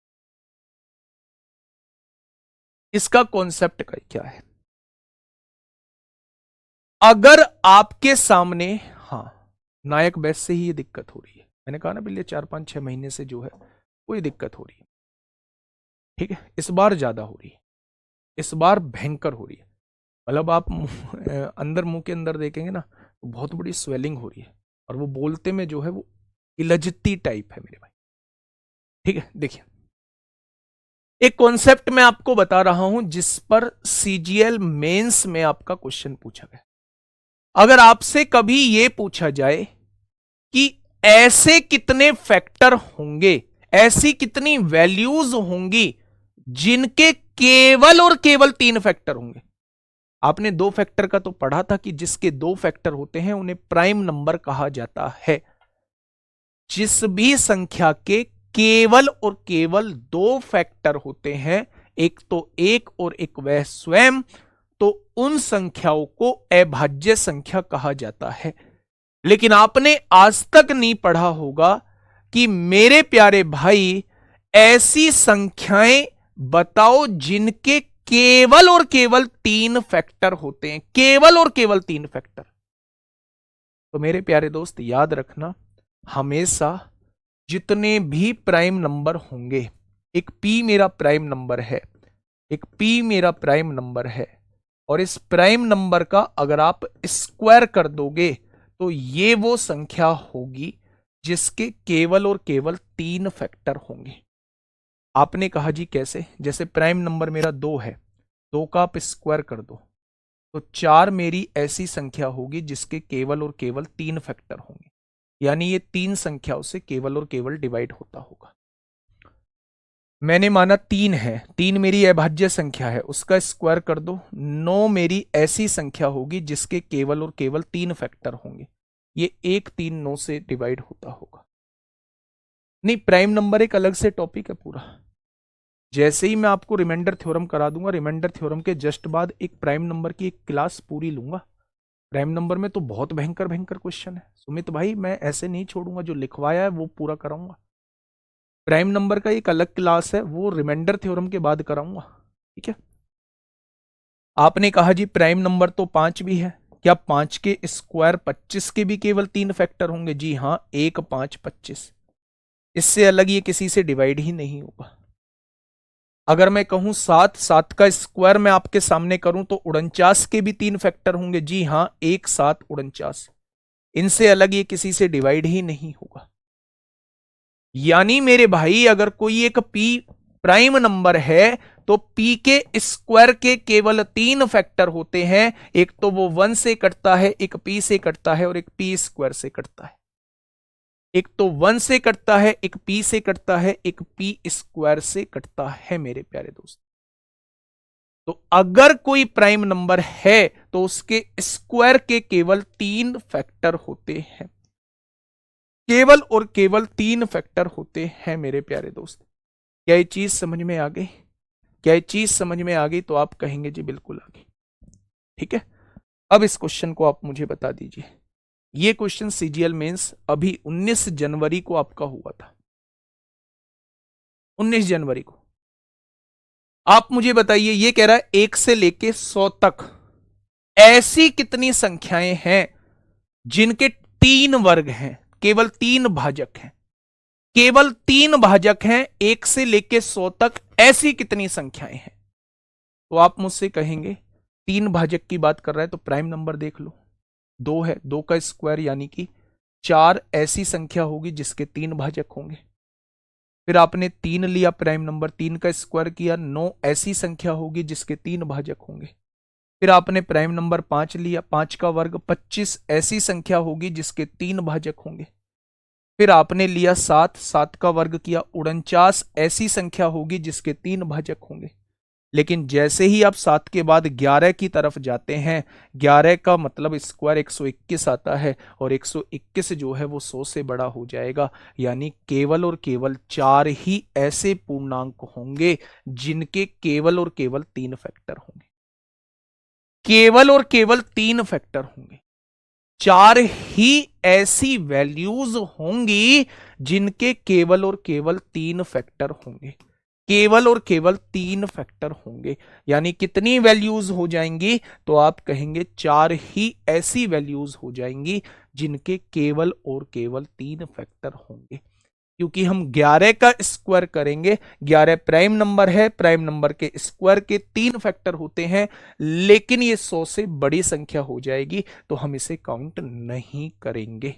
इसका कॉन्सेप्ट क्या है? अगर आपके सामने, हाँ, नायक बैच से ही ये दिक्कत हो रही है। मैंने कहा ना पिछले 4-5-6 महीने से जो है कोई दिक्कत हो रही है। ठीक है, इस बार ज्यादा हो रही है, इस बार भयंकर हो रही है। मतलब आप अंदर मुंह के अंदर देखेंगे ना तो बहुत बड़ी स्वेलिंग हो रही है, और वो बोलते में जो है वो इलजती टाइप है मेरे भाई। ठीक है, देखिए एक कॉन्सेप्ट मैं आपको बता रहा हूं जिस पर सीजीएल मेंस में आपका क्वेश्चन पूछा गया। अगर आपसे कभी यह पूछा जाए कि ऐसे कितने फैक्टर होंगे, ऐसी कितनी वैल्यूज होंगी जिनके केवल और केवल 3 फैक्टर होंगे। आपने 2 फैक्टर का तो पढ़ा था कि जिसके 2 फैक्टर होते हैं उन्हें प्राइम नंबर कहा जाता है। जिस भी संख्या के केवल और केवल 2 फैक्टर होते हैं, एक तो एक और एक वह स्वयं, तो उन संख्याओं को अभाज्य संख्या कहा जाता है। लेकिन आपने आज तक नहीं पढ़ा होगा कि मेरे प्यारे भाई ऐसी संख्याएं बताओ जिनके केवल और केवल 3 फैक्टर होते हैं, केवल और केवल 3 फैक्टर। तो मेरे प्यारे दोस्त याद रखना, हमेशा जितने भी प्राइम नंबर होंगे, एक p मेरा प्राइम नंबर है, एक p मेरा प्राइम नंबर है, और इस प्राइम नंबर का अगर आप स्क्वायर कर दोगे तो ये वो संख्या होगी जिसके केवल और केवल 3 फैक्टर होंगे। आपने कहा जी कैसे? जैसे प्राइम नंबर मेरा 2 है, 2 का आप स्क्वायर कर दो तो 4 मेरी ऐसी संख्या होगी जिसके केवल और केवल 3 फैक्टर होंगे, यानी ये 3 संख्याओं से केवल और केवल डिवाइड होता होगा। मैंने माना 3 है, 3 मेरी अभाज्य संख्या है, उसका स्क्वायर कर दो, 9 मेरी ऐसी संख्या होगी जिसके केवल और केवल 3 फैक्टर होंगे। ये 1 3 9 से डिवाइड होता होगा। नहीं, प्राइम नंबर एक अलग से टॉपिक है पूरा। जैसे ही मैं आपको रिमाइंडर थ्योरम करा दूंगा, रिमाइंडर थ्योरम के जस्ट बाद एक प्राइम नंबर की एक क्लास पूरी लूंगा। प्राइम नंबर में तो बहुत भयंकर भयंकर क्वेश्चन है सुमित भाई, मैं ऐसे नहीं छोड़ूंगा, जो लिखवाया है वो पूरा कराऊंगा। प्राइम नंबर का एक अलग क्लास है, वो रिमाइंडर थ्योरम के बाद कराऊंगा। ठीक है, आपने कहा जी प्राइम नंबर तो 5 भी है, क्या 5 के स्क्वायर 25 के भी केवल 3 फैक्टर होंगे? जी हां, 1 5 25, इससे अलग ये किसी से डिवाइड ही नहीं होगा। अगर मैं कहूं 7, 7 का स्क्वायर मैं आपके सामने करूं तो 49 के भी 3 फैक्टर होंगे। जी हां, 1 7 49, इनसे अलग ये किसी से डिवाइड ही नहीं होगा। यानी मेरे भाई अगर कोई एक p प्राइम नंबर है तो p के स्क्वायर के केवल 3 फैक्टर होते हैं। एक तो वो 1 से कटता है, एक p से कटता है, और एक p स्क्वायर से कटता है। एक तो 1 से कटता है, एक p से कटता है, एक p स्क्वायर से कटता है मेरे प्यारे दोस्त। तो अगर कोई प्राइम नंबर है तो उसके स्क्वायर के केवल 3 फैक्टर होते हैं, केवल और केवल 3 फैक्टर होते हैं मेरे प्यारे दोस्त। क्या ये चीज समझ में आ गई? क्या ये चीज समझ में आ गई? तो आप कहेंगे जी बिल्कुल आ गई। ठीक है, अब इस क्वेश्चन को आप मुझे बता दीजिए। ये क्वेश्चन सीजीएल मेंस अभी 19 जनवरी को आपका हुआ था। 19 जनवरी को आप मुझे बताइए, ये कह रहा है 1 से लेके 100 तक ऐसी कितनी संख्याएं हैं जिनके 3 वर्ग हैं, केवल 3 भाजक हैं, केवल 3 भाजक हैं। 1 से लेके 100 तक ऐसी कितनी संख्याएं हैं? तो आप मुझसे कहेंगे 3 भाजक की बात कर रहा है तो प्राइम नंबर देख लो, 2 है, 2 का स्क्वायर यानी कि 4 ऐसी संख्या होगी जिसके 3 भाजक होंगे। फिर आपने 3 लिया प्राइम नंबर, 3 का स्क्वायर किया, 9 ऐसी संख्या होगी जिसके 3 भाजक होंगे। फिर आपने प्राइम नंबर 5 लिया, 5 का वर्ग 25 ऐसी संख्या होगी जिसके 3 भाजक होंगे। फिर आपने लिया 7, 7 का वर्ग किया, 49 ऐसी संख्या होगी जिसके 3 भाजक होंगे। लेकिन जैसे ही आप 7 के बाद 11 की तरफ जाते हैं, 11 का मतलब स्क्वायर 121 आता है, और 121 जो है वो 100 से बड़ा हो जाएगा। यानी केवल और केवल 4 ही ऐसे पूर्णांक होंगे जिनके केवल और केवल 3 फैक्टर होंगे। केवल और केवल 3 फैक्टर होंगे। 4 ही ऐसी वैल्यूज होंगी जिनके केवल और केवल 3 फैक्टर होंगे। केवल और केवल 3 फैक्टर होंगे। यानी कितनी वैल्यूज हो जाएंगी? तो आप कहेंगे 4 ही ऐसी वैल्यूज हो जाएंगी जिनके केवल और केवल 3 फैक्टर होंगे। क्योंकि हम 11 का स्क्वायर करेंगे, 11 प्राइम नंबर है, प्राइम नंबर के स्क्वायर के 3 फैक्टर होते हैं, लेकिन ये 100 से बड़ी संख्या हो जाएगी तो हम इसे काउंट नहीं करेंगे।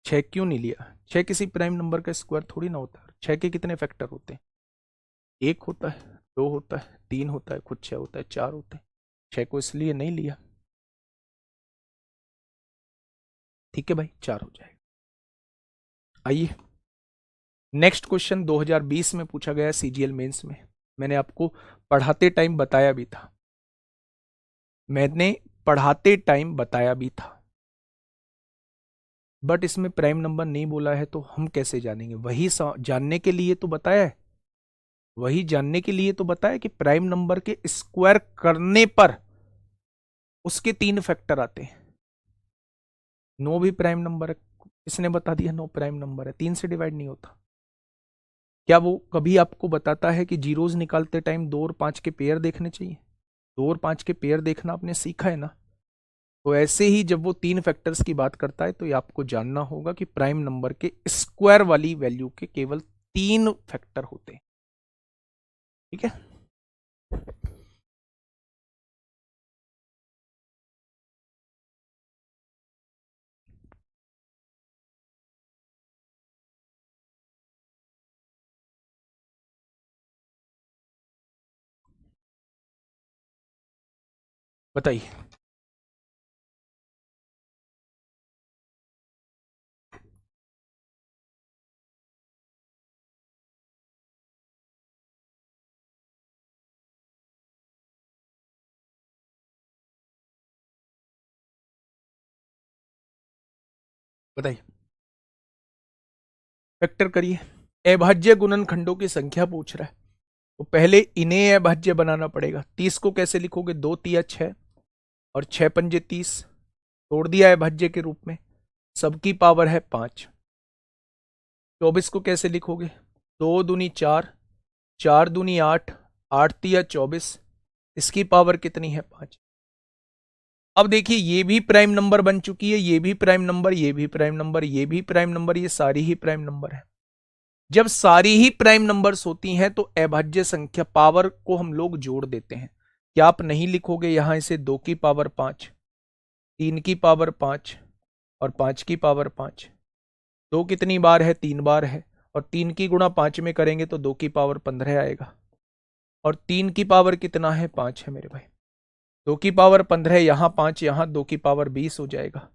छह क्यों नहीं लिया? छह किसी प्राइम नंबर का स्क्वायर थोड़ी ना होता है। छह के कितने फैक्टर होते हैं? एक होता है, दो होता है, तीन होता है, खुद छह होता है, चार होते हैं। छह को इसलिए नहीं लिया। ठीक है भाई, चार हो जाएगा। आइए नेक्स्ट क्वेश्चन 2020 में पूछा गया सीजीएल मेंस में। मैंने आपको पढ़ाते टाइम बताया भी था। मैंने पढ़ाते टाइम बताया भी था, बट इसमें प्राइम नंबर नहीं बोला है तो हम कैसे जानेंगे? वही जानने के लिए तो बताया है, वही जानने के लिए तो बताया कि प्राइम नंबर के स्क्वायर करने पर उसके 3 फैक्टर आते हैं। 9 भी प्राइम नंबर है, किसने बता दिया 9 प्राइम नंबर है? 3 से डिवाइड नहीं होता। क्या वो कभी आपको बताता है कि जीरोज निकालते टाइम 2 और 5 के पेयर देखने चाहिए? 2 और 5 के पेयर देखना आपने सीखा है ना। तो ऐसे ही जब वो 3 फैक्टर्स की बात करता है तो ये आपको जानना होगा कि प्राइम नंबर के स्क्वायर वाली वैल्यू के केवल 3 फैक्टर होते हैं। ठीक है, बताइए। बताइए, फैक्टर करिए। अभाज्य गुणनखंडों की संख्या पूछ रहा है तो पहले इन्हें अभाज्य बनाना पड़ेगा। 30 को कैसे लिखोगे? 2 तिया 6 और 6 पंजे 30, तोड़ दिया अभाज्य के रूप में, सबकी पावर है 5। 24 को कैसे लिखोगे? 2 दूनी 4, 4 दूनी 8, 8 तिया 24, इसकी पावर कितनी है? 5। अब देखिए ये भी प्राइम नंबर बन चुकी है, ये भी प्राइम नंबर, ये भी प्राइम नंबर, ये भी प्राइम नंबर, ये सारी ही प्राइम नंबर है। जब सारी ही प्राइम नंबर्स होती हैं तो अभाज्य संख्या पावर को हम लोग जोड़ देते हैं। क्या आप नहीं लिखोगे यहां इसे 2 की पावर 5, 3 की पावर 5 और 5 की पावर 5? 2 कितनी बार है? 3 बार है, और 3 की गुणा 5 में करेंगे तो 2 की पावर 15 आएगा, और 3 की पावर कितना है? 5 है मेरे भाई। 2 की पावर 15, यहां 5, यहां 2 की पावर 20 हो जाएगा।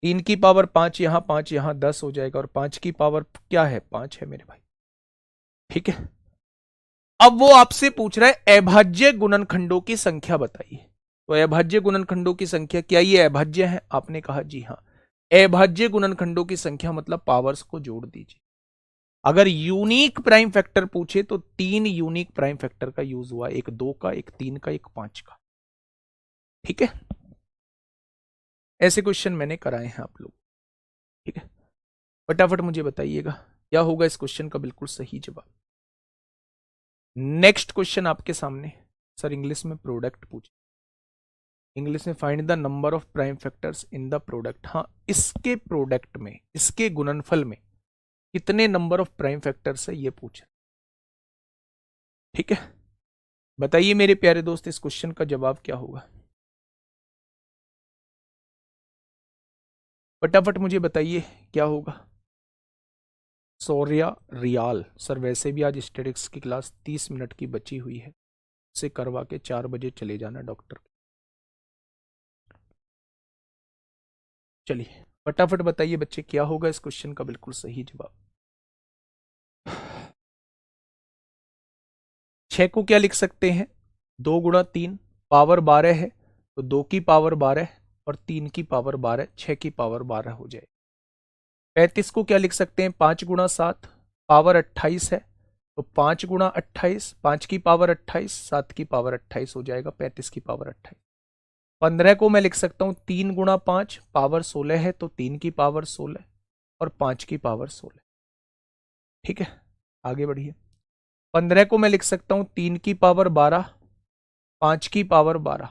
3 की पावर 5, यहां 5, यहां 10 हो जाएगा, और 5 की पावर क्या है? 5 है मेरे भाई। ठीक है, अब वो आपसे पूछ रहा है अभाज्य गुणनखंडों की संख्या बताइए। तो अभाज्य गुणनखंडों की संख्या, क्या ये अभाज्य है? आपने कहा जी हाँ। अभाज्य गुणनखंडों की संख्या मतलब पावर्स को जोड़ दीजिए। अगर यूनिक प्राइम फैक्टर पूछे तो 3 यूनिक प्राइम फैक्टर का यूज हुआ, एक 2 का, एक 3 का, एक 5 का। ठीक है, ऐसे क्वेश्चन मैंने कराए हैं आप लोग। ठीक है, फटाफट मुझे बताइएगा क्या होगा इस क्वेश्चन का बिल्कुल सही जवाब। नेक्स्ट क्वेश्चन आपके सामने। सर इंग्लिश में प्रोडक्ट पूछ, इंग्लिश में find the number of prime factors in the product. हाँ, इसके प्रोडक्ट में, इसके गुणनफल में कितने नंबर ऑफ प्राइम फैक्टर्स है ये पूछ। ठीक है, बताइए मेरे प्यारे दोस्त इस क्वेश्चन का जवाब क्या होगा। फटाफट मुझे बताइए क्या होगा। सौर्या रियाल सर, वैसे भी आज स्टेटिक्स की क्लास 30 मिनट की बची हुई है, उसे करवा के 4 बजे चले जाना डॉक्टर। चलिए फटाफट बताइए बच्चे क्या होगा इस क्वेश्चन का बिल्कुल सही जवाब। 6 को क्या लिख सकते हैं, 2 × 3 पावर 12 है, तो 2 की पावर 12 और 3 की पावर 12, 6 की पावर 12 हो जाए। 35 को क्या लिख सकते हैं, 5 × 7 पावर 28 है, तो 5 × 28, 5 की पावर 28, 7 की पावर 28 हो जाएगा, 35 की पावर 28। 15 को मैं लिख सकता हूं 3 × 5 पावर 16 है, तो 3 की पावर 16 और 5 की पावर 16। ठीक है, आगे बढ़िए। 15 को मैं लिख सकता हूं 3 की पावर 12, 5 की पावर 12,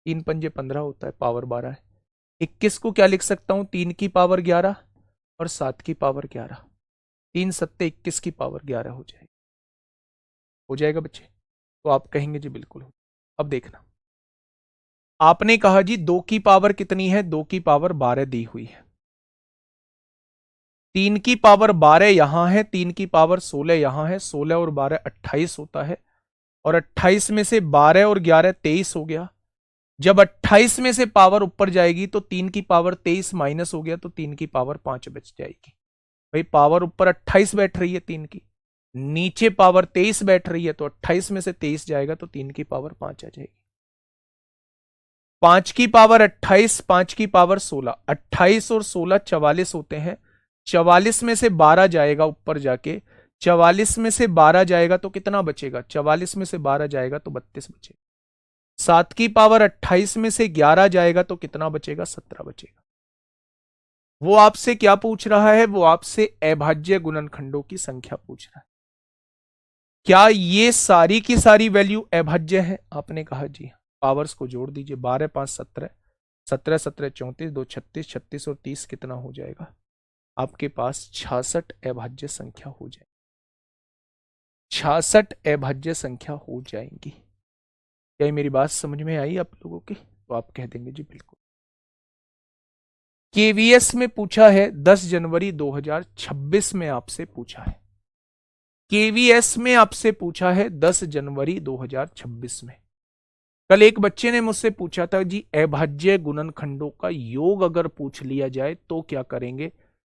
3×5 = 15 होता है, पावर 12 है। 21 को क्या लिख सकता हूं, 3 की पावर 11 और 7 की पावर 11, 3×7 = 21 की पावर 11 हो जाएगी। हो जाएगा बच्चे, तो आप कहेंगे जी बिल्कुल हो। अब देखना, आपने कहा जी 2 की पावर कितनी है, 2 की पावर 12 दी हुई है, 3 की पावर 12 यहां है, 3 की पावर 16 यहां है, 16 और 12 28 होता है, और 28 में से 12 और 11 23 हो गया। जब 28 में से पावर ऊपर जाएगी तो 3 की पावर 23 माइनस हो गया, तो 3 की पावर 5 बच जाएगी। भाई पावर ऊपर 28 बैठ रही है 3 की, नीचे पावर 23 बैठ रही है, तो 28 में से 23 जाएगा तो 3 की पावर 5 आ जाएगी। 5 की पावर 28, 5 की पावर 16, 28 और 16 44 होते हैं, 44 में से 12 जाएगा ऊपर जाके, 44 में से 12 जाएगा तो कितना बचेगा, 44 में से 12 जाएगा तो 32 बचेगा। 7 की पावर 28 में से 11 जाएगा तो कितना बचेगा, 17 बचेगा। वो आपसे क्या पूछ रहा है, वो आपसे अभाज्य गुणनखंडों की संख्या पूछ रहा है। क्या ये सारी की सारी वैल्यू अभाज्य है, आपने कहा जी। पावर्स को जोड़ दीजिए, 12 5 17, 17 17 34, 2 36, 36 और 30 कितना हो जाएगा, आपके पास 66 अभाज्य संख्या हो जाएगी, 66 अभाज्य संख्या हो जाएंगी। क्या मेरी बात समझ में आई आप लोगों की, तो आप कह देंगे जी बिल्कुल। केवीएस में पूछा है 10 जनवरी 2026 में आपसे पूछा है, केवीएस में आपसे पूछा है 10 जनवरी 2026 में। कल एक बच्चे ने मुझसे पूछा था जी अभाज्य गुणनखंडों का योग अगर पूछ लिया जाए तो क्या करेंगे।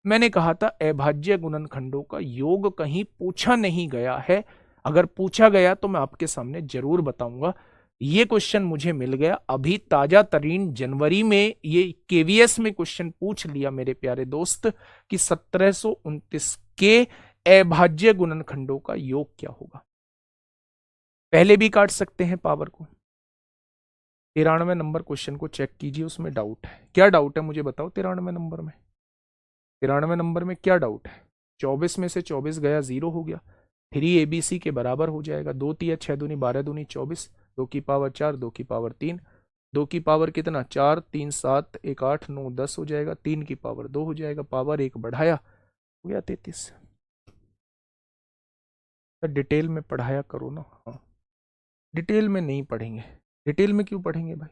मैंने कहा था अभाज्य गुणनखंडों का योग कहीं पूछा नहीं गया है, अगर पूछा गया तो मैं आपके सामने जरूर बताऊंगा। ये क्वेश्चन मुझे मिल गया अभी ताजा तरीन जनवरी में, ये केवीएस में क्वेश्चन पूछ लिया मेरे प्यारे दोस्त कि 1729 के अभाज्य गुणनखंडों का योग क्या होगा। पहले भी काट सकते हैं पावर को। 93 नंबर क्वेश्चन को चेक कीजिए, उसमें डाउट है। क्या डाउट है मुझे बताओ, 93 नंबर में, 93 नंबर में क्या डाउट है। 24 में से 24 गया, 0 हो गया, 3 ABC के बराबर हो जाएगा, 2 तिया 6 दूनी 12 दूनी 24, 2 की पावर 4, 2 की पावर 3, 2 की पावर कितना 4, 3 7, 1 8 9 10 हो जाएगा, 3 की पावर 2 हो जाएगा, पावर 1 बढ़ाया हो गया 33। डिटेल में पढ़ाया करो ना। हाँ, डिटेल में नहीं पढ़ेंगे, डिटेल में क्यों पढ़ेंगे भाई।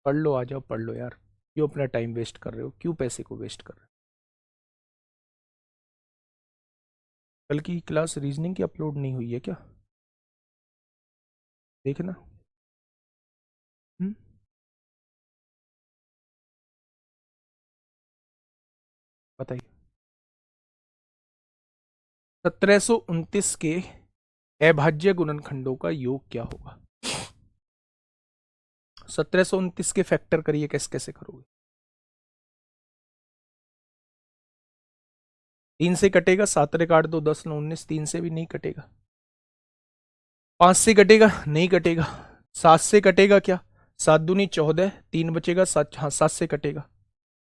पढ़ लो, आ जाओ पढ़ लो यार, क्यों अपना टाइम वेस्ट कर रहे हो, क्यों पैसे को वेस्ट कर रहे हो। कल की क्लास रीजनिंग की अपलोड नहीं हुई है क्या, देखना। हम्म, 1729 के अभाज्य गुणनखंडों का योग क्या होगा। 1729 के फैक्टर करिए, कैसे कैसे करोगे। 3 से कटेगा, 7 रे काट दो, 10 9 19, 3 से भी नहीं कटेगा, 5 से कटेगा नहीं कटेगा, 7 से कटेगा क्या, 7 दूनी 14, 3 बचेगा, 7 हाँ 7 से कटेगा,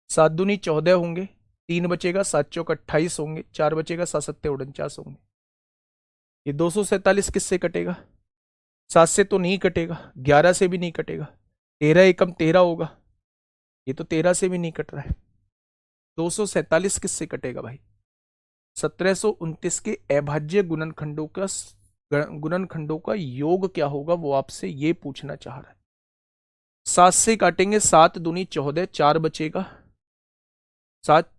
7 दूनी 14 होंगे, 3 बचेगा, 7 चौक 28 होंगे, 4 बचेगा, 7 सत्ते 49 होंगे। ये 247 किससे कटेगा, 7 से तो नहीं कटेगा, 11 से भी नहीं कटेगा, 13 एकम 13 होगा, ये तो 13 से भी नहीं कट रहा है। 247 किससे कटेगा भाई? 1729 के अभाज्य गुणनखंडों का योग क्या होगा, वो आपसे ये पूछना चाह रहा है। 7 से काटेंगे, 7 दूनी 14, 4 बचेगा, 7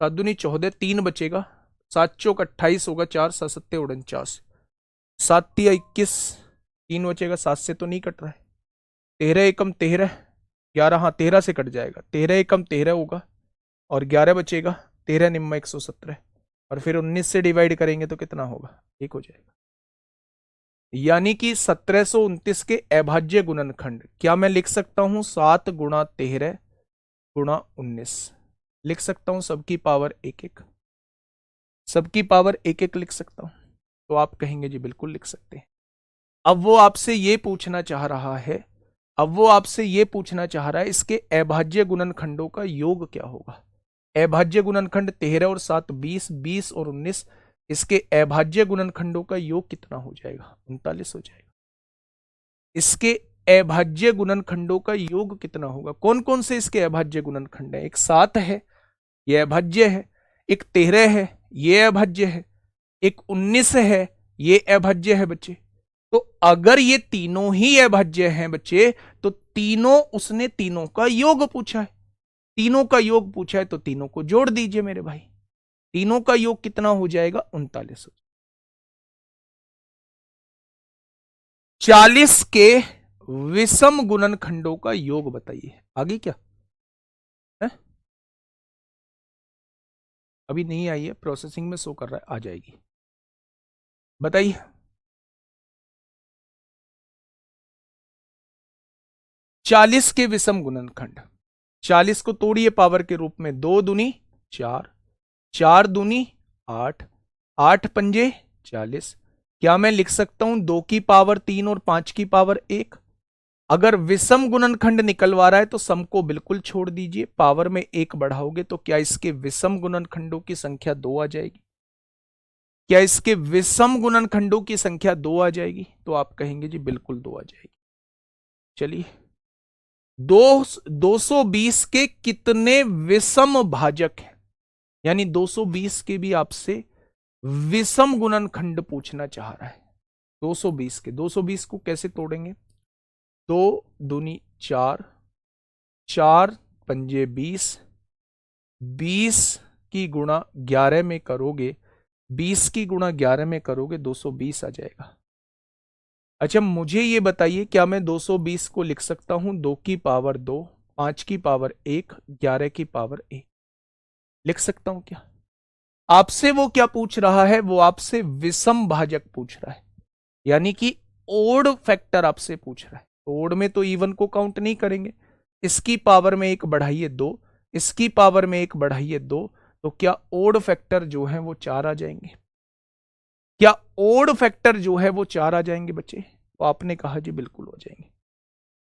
7 दूनी 14, 3 बचेगा, 7 चौक 28 होगा, 4 7 सत्ते 49, 7 तिया 21, 3 बचेगा, 7 से तो नहीं कट रहा है, 13 एकम 13, 11, हाँ 13 से कट जाएगा, 13 एकम 13 होगा और 11 बचेगा, 13 निम्मा 117, और फिर 19 से डिवाइड करेंगे तो कितना होगा, 1 हो जाएगा। यानी कि 1729 के अभाज्य गुणनखंड क्या मैं लिख सकता हूं? 7 गुणा 13 गुणा 19 लिख सकता हूं, सबकी पावर 1 1, सबकी पावर 1 1 लिख सकता हूं। तो आप कहेंगे जी बिल्कुल लिख सकते हैं। अब वो आपसे ये पूछना चाह रहा है, इसके अभाज्य गुणनखंडों का योग क्या होगा। अभाज्य गुणनखंड 13 और 7 20, 20 और 19, इसके अभाज्य गुणनखंडों का योग कितना हो जाएगा? 39 हो जाएगा। इसके अभाज्य गुणनखंडों का योग कितना होगा? कौन कौन से इसके अभाज्य गुणनखंड है? एक 7 है, यह अभाज्य है, एक 13 है, यह अभाज्य है, एक 19 है, यह अभाज्य है बच्चे। तो अगर ये तीनों ही अभाज्य हैं बच्चे, तो उसने तीनों का योग पूछा है, तीनों का योग पूछा है, तो तीनों को जोड़ दीजिए मेरे भाई। तीनों का योग कितना हो जाएगा? 39। 40 के विषम गुणनखंडों का योग बताइए। आगे क्या है? अभी नहीं आई है, प्रोसेसिंग में शो कर रहा है, आ जाएगी। बताइए। 40 के विषम गुणनखंड, 40 को तोड़िए पावर के रूप में, 2 दूनी 4, 4 दूनी 8, 8 पंजे 40। क्या मैं लिख सकता हूं 2 की पावर 3 और 5 की पावर 1? अगर विषम गुणनखंड निकलवा रहा है तो सम को बिल्कुल छोड़ दीजिए, पावर में 1 बढ़ाओगे तो क्या इसके विषम गुणनखंडों की संख्या 2 आ जाएगी? क्या इसके विषम गुणनखंडों की संख्या 2 आ जाएगी? तो आप कहेंगे जी बिल्कुल 2 आ जाएगी। चलिए, 220 के कितने विषम भाजक हैं? यानी 220 के भी आपसे विषम गुणनखंड पूछना चाह रहा है। 220 के, 220 को कैसे तोड़ेंगे? 2 दूनी 4, 4 पंजे 20, 20 की गुणा 11 में करोगे, 20 की गुणा 11 में करोगे 220 आ जाएगा। अच्छा मुझे ये बताइए, क्या मैं 220 को लिख सकता हूं 2 की पावर 2, 5 की पावर 1, 11 की पावर 1? लिख सकता हूं क्या? आपसे वो क्या पूछ रहा है? वो आपसे विषम भाजक पूछ रहा है, यानी कि ओड फैक्टर आपसे पूछ रहा है। ओड में तो इवन को काउंट नहीं करेंगे। इसकी पावर में 1 बढ़ाइए 2, इसकी पावर में 1 बढ़ाइए 2, तो क्या ओड फैक्टर जो है वो 4 आ जाएंगे? क्या ओड फैक्टर जो है वो 4 आ जाएंगे बच्चे? तो आपने कहा जी बिल्कुल हो जाएंगे।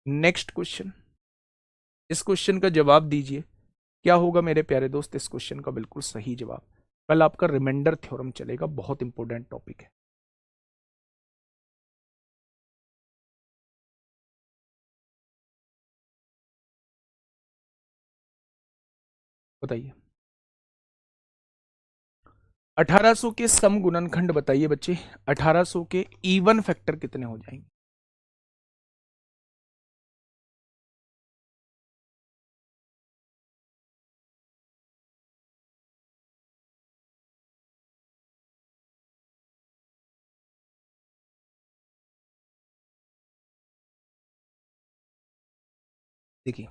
नेक्स्ट क्वेश्चन, इस क्वेश्चन का जवाब दीजिए। क्या होगा मेरे प्यारे दोस्त इस क्वेश्चन का बिल्कुल सही जवाब? कल आपका रिमाइंडर थ्योरम चलेगा, बहुत इंपॉर्टेंट टॉपिक है। बताइए। 1800 के सम गुणनखंड बताइए बच्चे। 1800 के इवन फैक्टर कितने हो जाएंगे? देखिए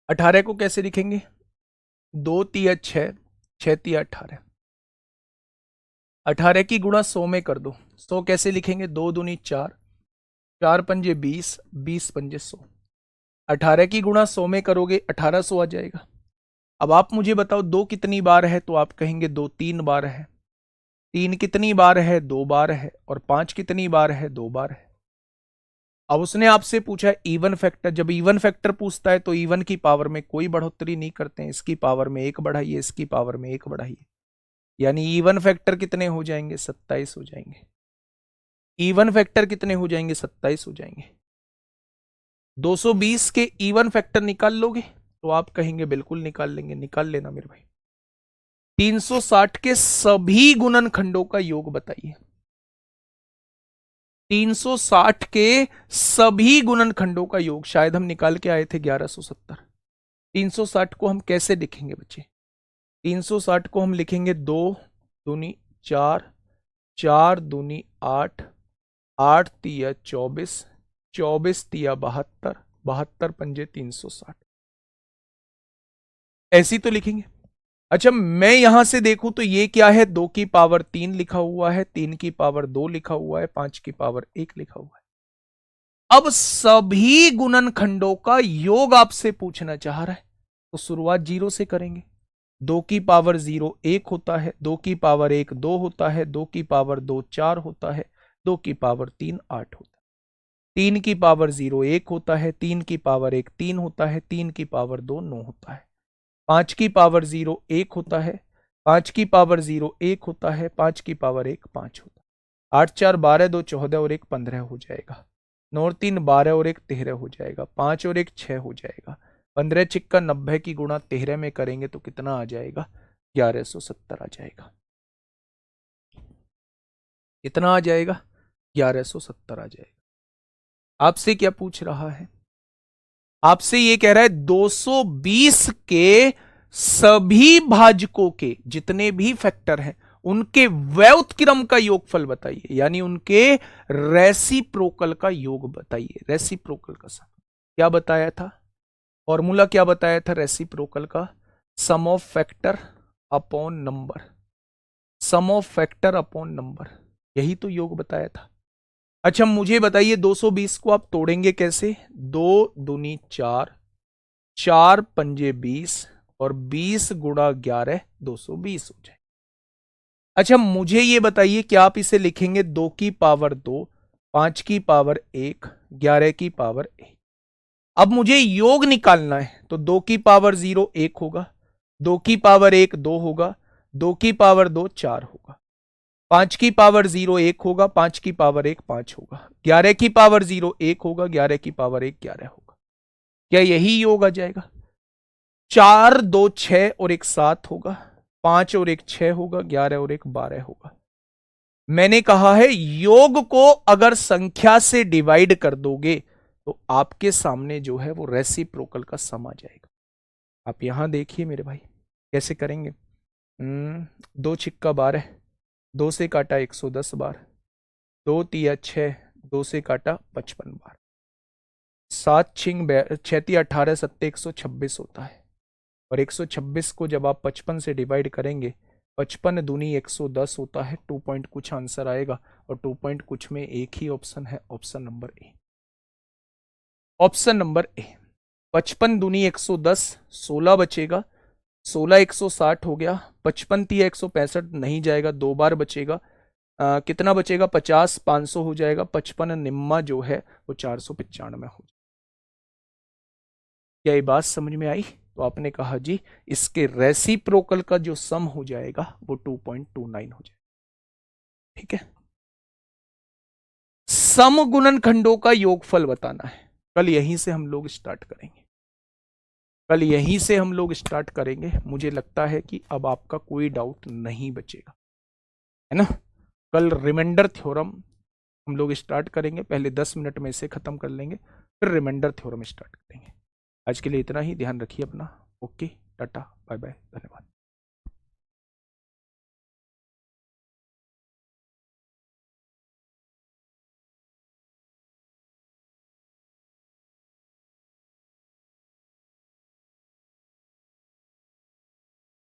18 को कैसे लिखेंगे? 2 तिया 6, 6 तिया 18, 18 की गुणा 100 में कर दो। 100 कैसे लिखेंगे? 2 दूनी 4, 4 पंजे 20, 20 पंजे 100। 18 की गुणा 100 में करोगे 1800 आ जाएगा। अब आप मुझे बताओ 2 कितनी बार है? तो आप कहेंगे 2 3 बार है। 3 कितनी बार है? 2 बार है। और 5 कितनी बार है? 2 बार है। अब उसने आपसे पूछा है इवन फैक्टर। जब इवन फैक्टर पूछता है तो इवन की पावर में कोई बढ़ोतरी नहीं करते हैं, इसकी पावर में 1 बढ़ाइए, इसकी पावर में 1 बढ़ाइए, यानी इवन फैक्टर कितने हो जाएंगे? 27 हो जाएंगे। इवन फैक्टर कितने हो जाएंगे? 27 हो जाएंगे। 220 के इवन फैक्टर निकाल लोगे? तो आप कहेंगे बिल्कुल निकाल लेंगे। निकाल लेना मेरे भाई। 360 के सभी गुणनखंडों का योग बताइए। 360 के सभी गुणनखंडों का योग, शायद हम निकाल के आए थे 1170। 360 को हम कैसे लिखेंगे बच्चे? 360 को हम लिखेंगे 2 दूनी 4, 4 दूनी 8, 8 तिया 24, 24 तिया 72, 72 पंजे 360, ऐसी तो लिखेंगे। अच्छा, मैं यहां से देखूं तो ये क्या है? 2 की पावर 3 लिखा हुआ है, 3 की पावर 2 लिखा हुआ है, 5 की पावर 1 लिखा हुआ है। अब सभी गुणनखंडों का योग आपसे पूछना चाह रहा है, तो शुरुआत 0 से करेंगे। 2 की पावर 0 1 होता है, 2 की पावर 1 2 होता है, 2 की पावर 2 4 होता है, 2 की पावर 3 8 होता है, 3 की पावर 0 1 होता है, 3 की पावर 1 3 होता है, 3 की पावर 2 9 होता है, 5 की पावर 0 1 होता है, 5 की पावर 0 1 होता है, 5 की पावर 1 5 होता है, 8 4 12 2 14 और 1 15 हो जाएगा, 9 3 12 और 1 13 हो जाएगा, 5 और 1 6 हो जाएगा, 15 छिक्का 90 की गुणा 13 में करेंगे तो कितना आ जाएगा? 1170 आ जाएगा। कितना आ जाएगा? 1170 आ जाएगा। आपसे क्या पूछ रहा है? आपसे ये कह रहा है 220 के सभी भाजकों के जितने भी फैक्टर हैं उनके व्युत्क्रम का योगफल बताइए, यानी उनके रेसिप्रोकल का योग बताइए। रेसिप्रोकल का सम क्या बताया था? फॉर्मूला क्या बताया था रेसिप्रोकल का? Sum of factor upon number, sum of factor upon number, यही तो योग बताया था। अच्छा मुझे बताइए 220 को आप तोड़ेंगे कैसे? 2 दूनी 4, 4 पंजे 20 और 20 गुणा 11 220 हो जाए। अच्छा मुझे ये बताइए क्या आप इसे लिखेंगे 2 की पावर 2, 5 की पावर 1, 11 की पावर 1। अब मुझे योग निकालना है तो 2 की पावर 0 1 होगा, 2 की पावर 1 2 होगा, 2 की पावर 2 4 होगा, 5 की पावर 0 1 होगा, 5 की पावर 1 5 होगा, 11 की पावर 0 1 होगा, 11 की पावर 1 11 होगा। क्या यही योग आ जाएगा? 4 2 6 और 1 7 होगा, 5 और 1 6 होगा, 11 और 1 12 होगा। मैंने कहा है योग को अगर संख्या से डिवाइड कर दोगे तो आपके सामने जो है वो रेसिप्रोकल का सम आ जाएगा। आप यहां देखिए मेरे भाई कैसे करेंगे। 2 छिक्का 12, 2 से काटा 110 बार, 2 तिया 6, 2 से काटा 55 बार, 7 छिंग 6 तिया 18 सत्ते 126 होता है। और 126 को जब आप 55 से डिवाइड करेंगे, 55 दूनी 110 होता है। 2 पॉइंट कुछ आंसर आएगा और 2 पॉइंट कुछ में एक ही ऑप्शन है, option number A. Option number A. 55 दूनी 110, 16 बचेगा, 16 160 हो गया, 55 तिया 165 नहीं जाएगा, 2 बार बचेगा। कितना बचेगा? 50, 500 हो जाएगा। 55 निम्मा जो है वो 495 हो जाएगा। क्या ये बात समझ में आई? तो आपने कहा जी इसके रेसिप्रोकल का जो सम हो जाएगा वो 2.29 हो जाएगा। ठीक है, सम गुणनखंडों का योगफल बताना है। कल यहीं से हम लोग स्टार्ट करेंगे, कल यहीं से हम लोग स्टार्ट करेंगे। मुझे लगता है कि अब आपका कोई डाउट नहीं बचेगा, है ना। कल रिमाइंडर थ्योरम हम लोग स्टार्ट करेंगे, पहले 10 मिनट में इसे खत्म कर लेंगे, फिर रिमाइंडर थ्योरम स्टार्ट करेंगे। आज के लिए इतना ही, ध्यान रखिए अपना। ओके, टाटा, बाय बाय, धन्यवाद।